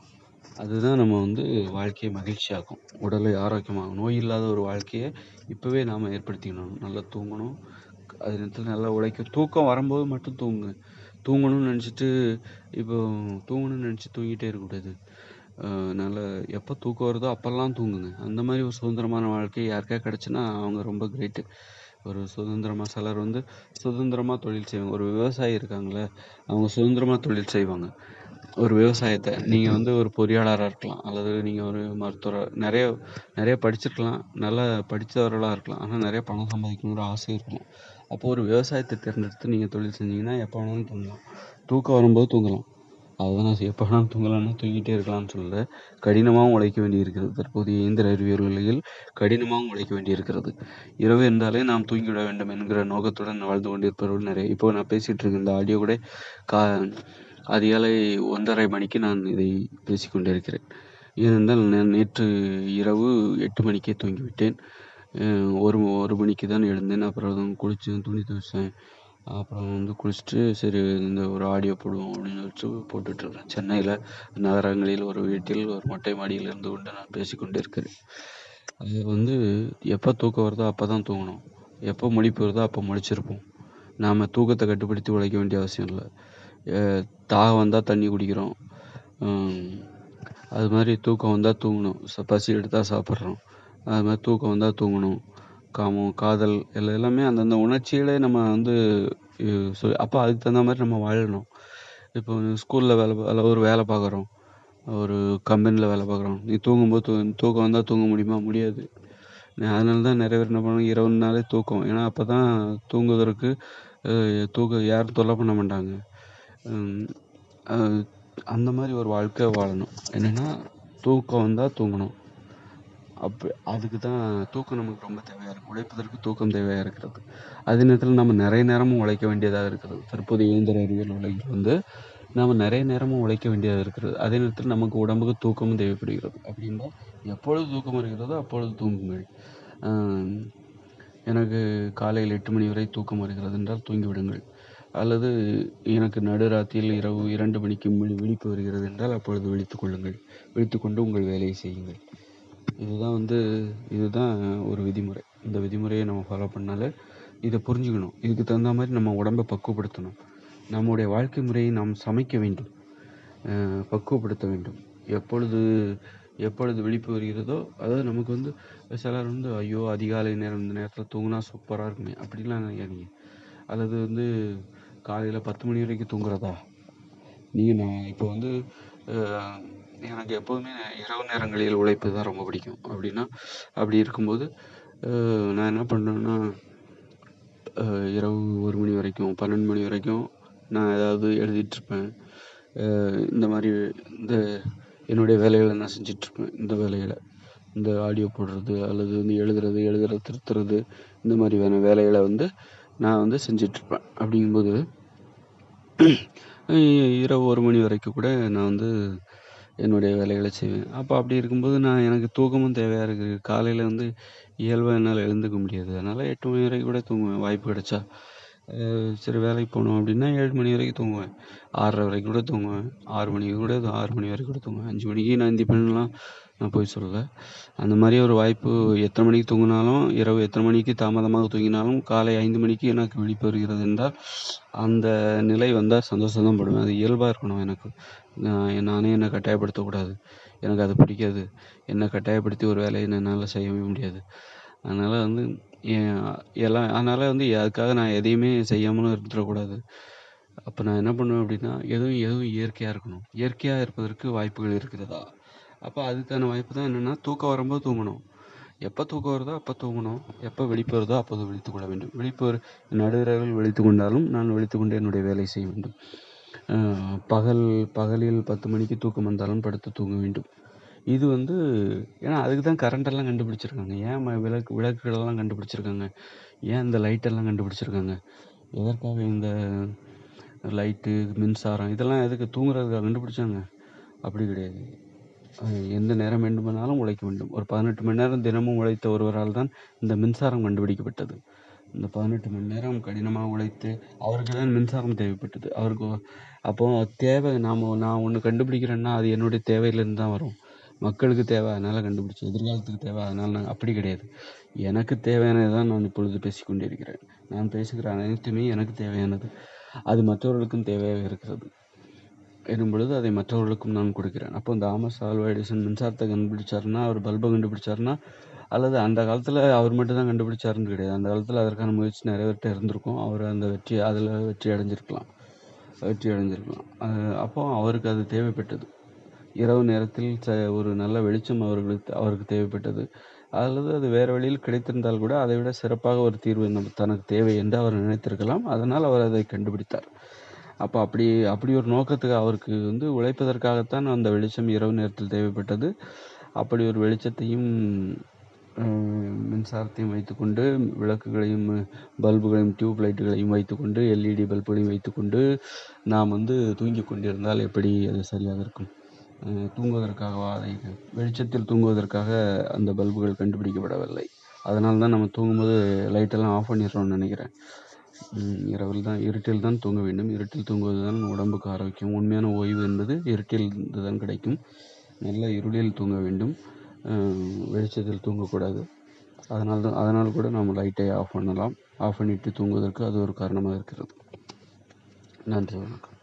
[SPEAKER 1] அதுதான் நம்ம வந்து வாழ்க்கையை மகிழ்ச்சியாக்கும். உடலை ஆரோக்கியமாகும். நோய் இல்லாத ஒரு வாழ்க்கையை இப்போவே நாம் ஏற்படுத்திக்கணும். நல்லா தூங்கணும். அது நேரத்தில் நல்லா உழைக்கும். தூக்கம் வரும்போது மட்டும் தூங்கணும்னு நினச்சிட்டு தூங்கிட்டே இருக்கக்கூடாது. நல்லா எப்போ தூக்கம் வருதோ அப்போல்லாம் தூங்குங்க. அந்த மாதிரி ஒரு சுதந்திரமான வாழ்க்கை யாருக்கா கிடச்சுன்னா அவங்க ரொம்ப கிரேட்டு. ஒரு சிலர் வந்து சுதந்திரமாக தொழில் செய்வாங்க. ஒரு விவசாயி இருக்காங்களே, அவங்க சுதந்திரமாக தொழில் செய்வாங்க. ஒரு விவசாயத்தை நீங்கள் வந்து ஒரு பொறியாளராக இருக்கலாம், அல்லது நீங்கள் ஒரு மருத்துவராக நிறைய படிச்சிருக்கலாம், நல்லா படித்தவர்களாக இருக்கலாம். ஆனால் நிறைய பணம் சம்பாதிக்கணுங்கிற ஆசை இருக்கும். அப்போது ஒரு விவசாயத்தை தேர்ந்தெடுத்து நீங்கள் தொழில் செஞ்சீங்கன்னா எப்போ வேணாலும் தூங்கலாம். தூக்கம் வரும்போது தூங்கலாம். அதுதான் நான் எப்போ வேணாலும் தூங்கலாம்னா தூங்கிட்டே இருக்கலாம்னு சொல்லலை. கடினமாகவும் உழைக்க வேண்டி இருக்கிறது. தற்போதைய இயந்திர அறிவியல் உலகில் கடினமாகவும் உழைக்க வேண்டி இருக்கிறது. இரவு இருந்தாலே நாம் தூங்கிவிட வேண்டும் என்கிற நோக்கத்துடன் வாழ்ந்து கொண்டிருப்பவர்கள் நிறைய. இப்போ நான் பேசிகிட்டு இருக்கேன் இந்த ஆடியோ கூட அதிகாலை 1:30 மணிக்கு நான் இதை பேசிக்கொண்டிருக்கிறேன். ஏனென்றால் நான் நேற்று இரவு 8 மணிக்கே தூங்கிவிட்டேன். ஒரு மணிக்கு தான் எழுந்தேன். அப்புறம் குளித்தேன், துணி துவைச்சேன். அப்புறம் வந்து குளிச்சுட்டு சரி இந்த ஒரு ஆடியோ போடுவோம் அப்படின்னு வச்சு போட்டுட்ருக்கிறேன். சென்னையில் நகரங்களில் ஒரு வீட்டில் ஒரு மொட்டை மாடியில் இருந்து கொண்டு நான் பேசிக்கொண்டு இருக்கிறேன். அது வந்து எப்போ தூக்கம் வருதோ அப்போ தான் தூங்கணும். எப்போ முழிப்பு வருதோ அப்போ முழிச்சிருப்போம். நாம் தூக்கத்தை கட்டுப்படுத்தி உழைக்க வேண்டிய அவசியம் இல்லை. தாகம் வந்தால் தண்ணி குடிக்கிறோம். அது மாதிரி தூக்கம் வந்தால் தூங்கணும். பசி எடுத்தால் சாப்பிட்றோம். அது மாதிரி தூக்கம் வந்தால் தூங்கணும். காமம், காதல் எல்லாமே அந்தந்த உணர்ச்சிகளே நம்ம வந்து அப்போ அதுக்கு தகுந்த மாதிரி நம்ம வாழணும். இப்போ ஸ்கூலில் ஒரு வேலை பார்க்குறோம், ஒரு கம்பெனியில் வேலை பார்க்குறோம். நீ தூங்கும்போது தூக்கம் வந்தால் தூங்க முடியுமா? முடியாது. அதனால தான் நிறைய பேர் என்ன பண்ணுவாங்க, இரவுனாலே தூக்கம். ஏன்னா அப்போ தான் தூங்குவதற்கு யாரும் தொல்லை பண்ண மாட்டாங்க. அ அந்த மாதிரி ஒரு வாழ்க்கை வாழணும். என்னென்னா தூக்கம் வந்தால் தூங்கணும். அதுக்கு தான் தூக்கம் நமக்கு ரொம்ப தேவையாக இருக்குது. உழைப்பதற்கு தூக்கம் தேவையாக இருக்கிறது. அதே நேரத்தில் நம்ம நிறைய நேரமும் உழைக்க வேண்டியதாக இருக்கிறது. தற்போதைய இயந்திர அறிவியல் உலகில் நாம் நிறைய நேரமும் உழைக்க வேண்டியதாக இருக்கிறது. அதே நேரத்தில் நமக்கு உடம்புக்கு தூக்கமும் தேவைப்படுகிறது. அப்படின்னா எப்பொழுது தூக்கம் வருகிறதோ அப்பொழுது தூங்குங்கள். எனக்கு காலையில் 8 மணி வரை தூக்கம் வருகிறது என்றால் தூங்கிவிடுங்கள். அல்லது எனக்கு நடுராத்திரியில் இரவு 2 மணிக்கு விழிப்பு வருகிறது என்றால் அப்பொழுது விழித்துக் கொள்ளுங்கள். விழித்துக்கொண்டு உங்கள் வேலையை செய்யுங்கள். இதுதான் ஒரு விதிமுறை. இந்த விதிமுறையை நம்ம ஃபாலோ பண்ணாலே இதை புரிஞ்சுக்கணும். இதுக்கு தகுந்த மாதிரி நம்ம உடம்பை பக்குவப்படுத்தணும். நம்முடைய வாழ்க்கை முறையை நாம் சமைக்க வேண்டும், பக்குவப்படுத்த வேண்டும். எப்பொழுது விழிப்பு வருகிறதோ, அதாவது நமக்கு சிலர் ஐயோ அதிகாலை நேரம் இந்த நேரத்தில் தூங்கினா சூப்பராக இருக்குமே அப்படின்லாம் நினைக்காதீங்க. அல்லது காலையில் 10 மணி வரைக்கும் தூங்குறதா? நான் இப்போ எனக்கு எப்போதுமே இரவு நேரங்களில் உழைப்பது தான் ரொம்ப பிடிக்கும். அப்படி இருக்கும்போது நான் என்ன பண்ணுறேன்னா, இரவு 1 மணி வரைக்கும் 12 மணி வரைக்கும் நான் ஏதாவது எழுதிட்டுருப்பேன். இந்த மாதிரி என்னுடைய வேலைகளை நான் செஞ்சிட்ருப்பேன். இந்த வேலைகளை இந்த ஆடியோ போடுறது அல்லது எழுதுறது திருத்துறது, இந்த மாதிரியான வேலைகளை நான் செஞ்சிட்ருப்பேன். அப்படிங்கும்போது இரவு 1 மணி வரைக்கும் கூட நான் என்னுடைய வேலைகளை செய்வேன். அப்படி இருக்கும்போது எனக்கு தூக்கமும் தேவையாக இருக்குது. காலையில் இயல்பாக என்னால் எழுந்துக்க முடியாது. அதனால் 8 மணி வரைக்கும் கூட தூங்குவேன் வாய்ப்பு கிடைச்சா. சரி வேலைக்கு போகணும் அப்படின்னா 7 மணி வரைக்கும் தூங்குவேன். 6:30 வரைக்கும் கூட தூங்குவேன். 6 மணி வரைக்கும் கூட தூங்குவேன். 5 மணிக்கு நான் எந்திரிப்பேன்லாம் நான் போய் சொல்லலை. அந்த மாதிரி ஒரு வாய்ப்பு எத்தனை மணிக்கு தூங்கினாலும், இரவு எத்தனை மணிக்கு தாமதமாக தூங்கினாலும் காலை 5 மணிக்கு எனக்கு விழிப்பு வருகிறது என்றால் அந்த நிலை வந்தால் சந்தோஷம் தான் படுவேன். அது இயல்பாக இருக்கணும் எனக்கு. நானே என்னை கட்டாயப்படுத்தக்கூடாது. எனக்கு அது பிடிக்காது. என்னை கட்டாயப்படுத்தி ஒரு வேலையை என்னால் செய்யவே முடியாது. அதனால் அதுக்காக நான் எதையுமே செய்யாமலும் இருந்துடக்கூடாது. அப்போ நான் என்ன பண்ணுவேன் அப்படின்னா, எதுவும் இயற்கையாக இருக்கணும். இயற்கையாக இருப்பதற்கு வாய்ப்புகள் இருக்கிறதா? அப்போ அதுக்கான வாய்ப்பு தான் என்னென்னா, தூக்கம் வரும்போது தூங்கணும். எப்போ தூக்கம் வருதோ அப்போ தூங்கணும். எப்போ விழிப்பு வருதோ அப்போது விழித்து கொள்ள வேண்டும். நடுஇரவில் விழித்து கொண்டாலும் நான் விழித்து கொண்டு என்னுடைய வேலை செய்ய வேண்டும். பகலில் 10 மணிக்கு தூக்கம் வந்தாலும் படுத்து தூங்க வேண்டும். இது ஏன்னா அதுக்கு தான் கரண்டெல்லாம் கண்டுபிடிச்சிருக்காங்க. ஏன் விளக்குகளெல்லாம் கண்டுபிடிச்சிருக்காங்க? ஏன் இந்த லைட்டெல்லாம் கண்டுபிடிச்சிருக்காங்க? எதற்காக இந்த லைட்டு, மின்சாரம் இதெல்லாம் எதுக்கு? தூங்குறதுக்காக கண்டுபிடிச்சாங்க? அப்படி கிடையாது. எந்த நேரம் வேண்டுமானாலும் உழைக்க வேண்டும். ஒரு 18 மணி நேரம் தினமும் உழைத்த ஒருவரால் தான் இந்த மின்சாரம் கண்டுபிடிக்கப்பட்டது. இந்த 18 மணி நேரம் கடினமாக உழைத்து அவருக்கு தான் மின்சாரம் தேவைப்பட்டது. அவருக்கு அப்போது தேவை. நான் ஒன்று கண்டுபிடிக்கிறேன்னா அது என்னுடைய தேவையிலேருந்து தான் வரும். மக்களுக்கு தேவை அதனால் கண்டுபிடிச்சேன். எதிர்காலத்துக்கு தேவை அதனால் அப்படி கிடையாது. எனக்கு தேவையானது தான் நான் இப்பொழுது பேசிக்கொண்டே இருக்கிறேன். நான் பேசுகிற அனைத்துமே எனக்கு தேவையானது. அது மற்றவர்களுக்கும் தேவையாக இருக்கிறது எனும் பொழுது அதை மற்றவர்களுக்கும் நான் கொடுக்கிறேன். அப்போ தாமஸ் ஆல்வா எடிசன் மின்சாரத்தை கண்டுபிடிச்சாருன்னா, அவர் பல்பை கண்டுபிடிச்சாருன்னா, அல்லது அந்த காலத்தில் அவர் மட்டும் தான் கண்டுபிடிச்சாருன்னு கிடையாது. அந்த காலத்தில் அதற்கான முயற்சி நிறைய பேர்கிட்ட இருந்திருக்கும். அவர் அதில் வெற்றி அடைஞ்சிருக்கலாம். அப்போ அவருக்கு அது தேவைப்பட்டது. இரவு நேரத்தில் ஒரு நல்ல வெளிச்சம் அவருக்கு தேவைப்பட்டது. அல்லது அது வேறு வழியில் கிடைத்திருந்தால் கூட அதை விட சிறப்பாக ஒரு தீர்வு தனக்கு தேவை என்று அவர் நினைத்திருக்கலாம். அதனால் அவர் அதை கண்டுபிடித்தார். அப்போ அப்படி ஒரு நோக்கத்துக்கு அவருக்கு உழைப்பதற்காகத்தான் அந்த வெளிச்சம் இரவு நேரத்தில் தேவைப்பட்டது. அப்படி ஒரு வெளிச்சத்தையும் மின்சாரத்தையும் வைத்துக்கொண்டு, விளக்குகளையும் பல்புகளையும் டியூப் லைட்டுகளையும் வைத்துக்கொண்டு, எல்இடி பல்புகளையும் வைத்துக்கொண்டு நாம் தூங்கிக் கொண்டிருந்தால் எப்படி அது சரியாக இருக்கும்? தூங்குவதற்காகவா? வெளிச்சத்தில் தூங்குவதற்காக அந்த பல்புகள் கண்டுபிடிக்கப்படவில்லை. அதனால தான் நம்ம தூங்கும்போது லைட்டெல்லாம் ஆஃப் பண்ணிடுறோம்னு நினைக்கிறேன். இருட்டில் தான் தூங்க வேண்டும். இருட்டில் தூங்குவது தான் உடம்புக்கு ஆரோக்கியம். உண்மையான ஓய்வு என்பது இருட்டில் தான் கிடைக்கும். நல்ல இருளில் தூங்க வேண்டும். வெளிச்சத்தில் தூங்கக்கூடாது. அதனால் கூட நாம் லைட்டை ஆஃப் பண்ணலாம். ஆஃப் பண்ணிவிட்டு தூங்குவதற்கு அது ஒரு காரணமாக இருக்கிறது. நன்றி, வணக்கம்.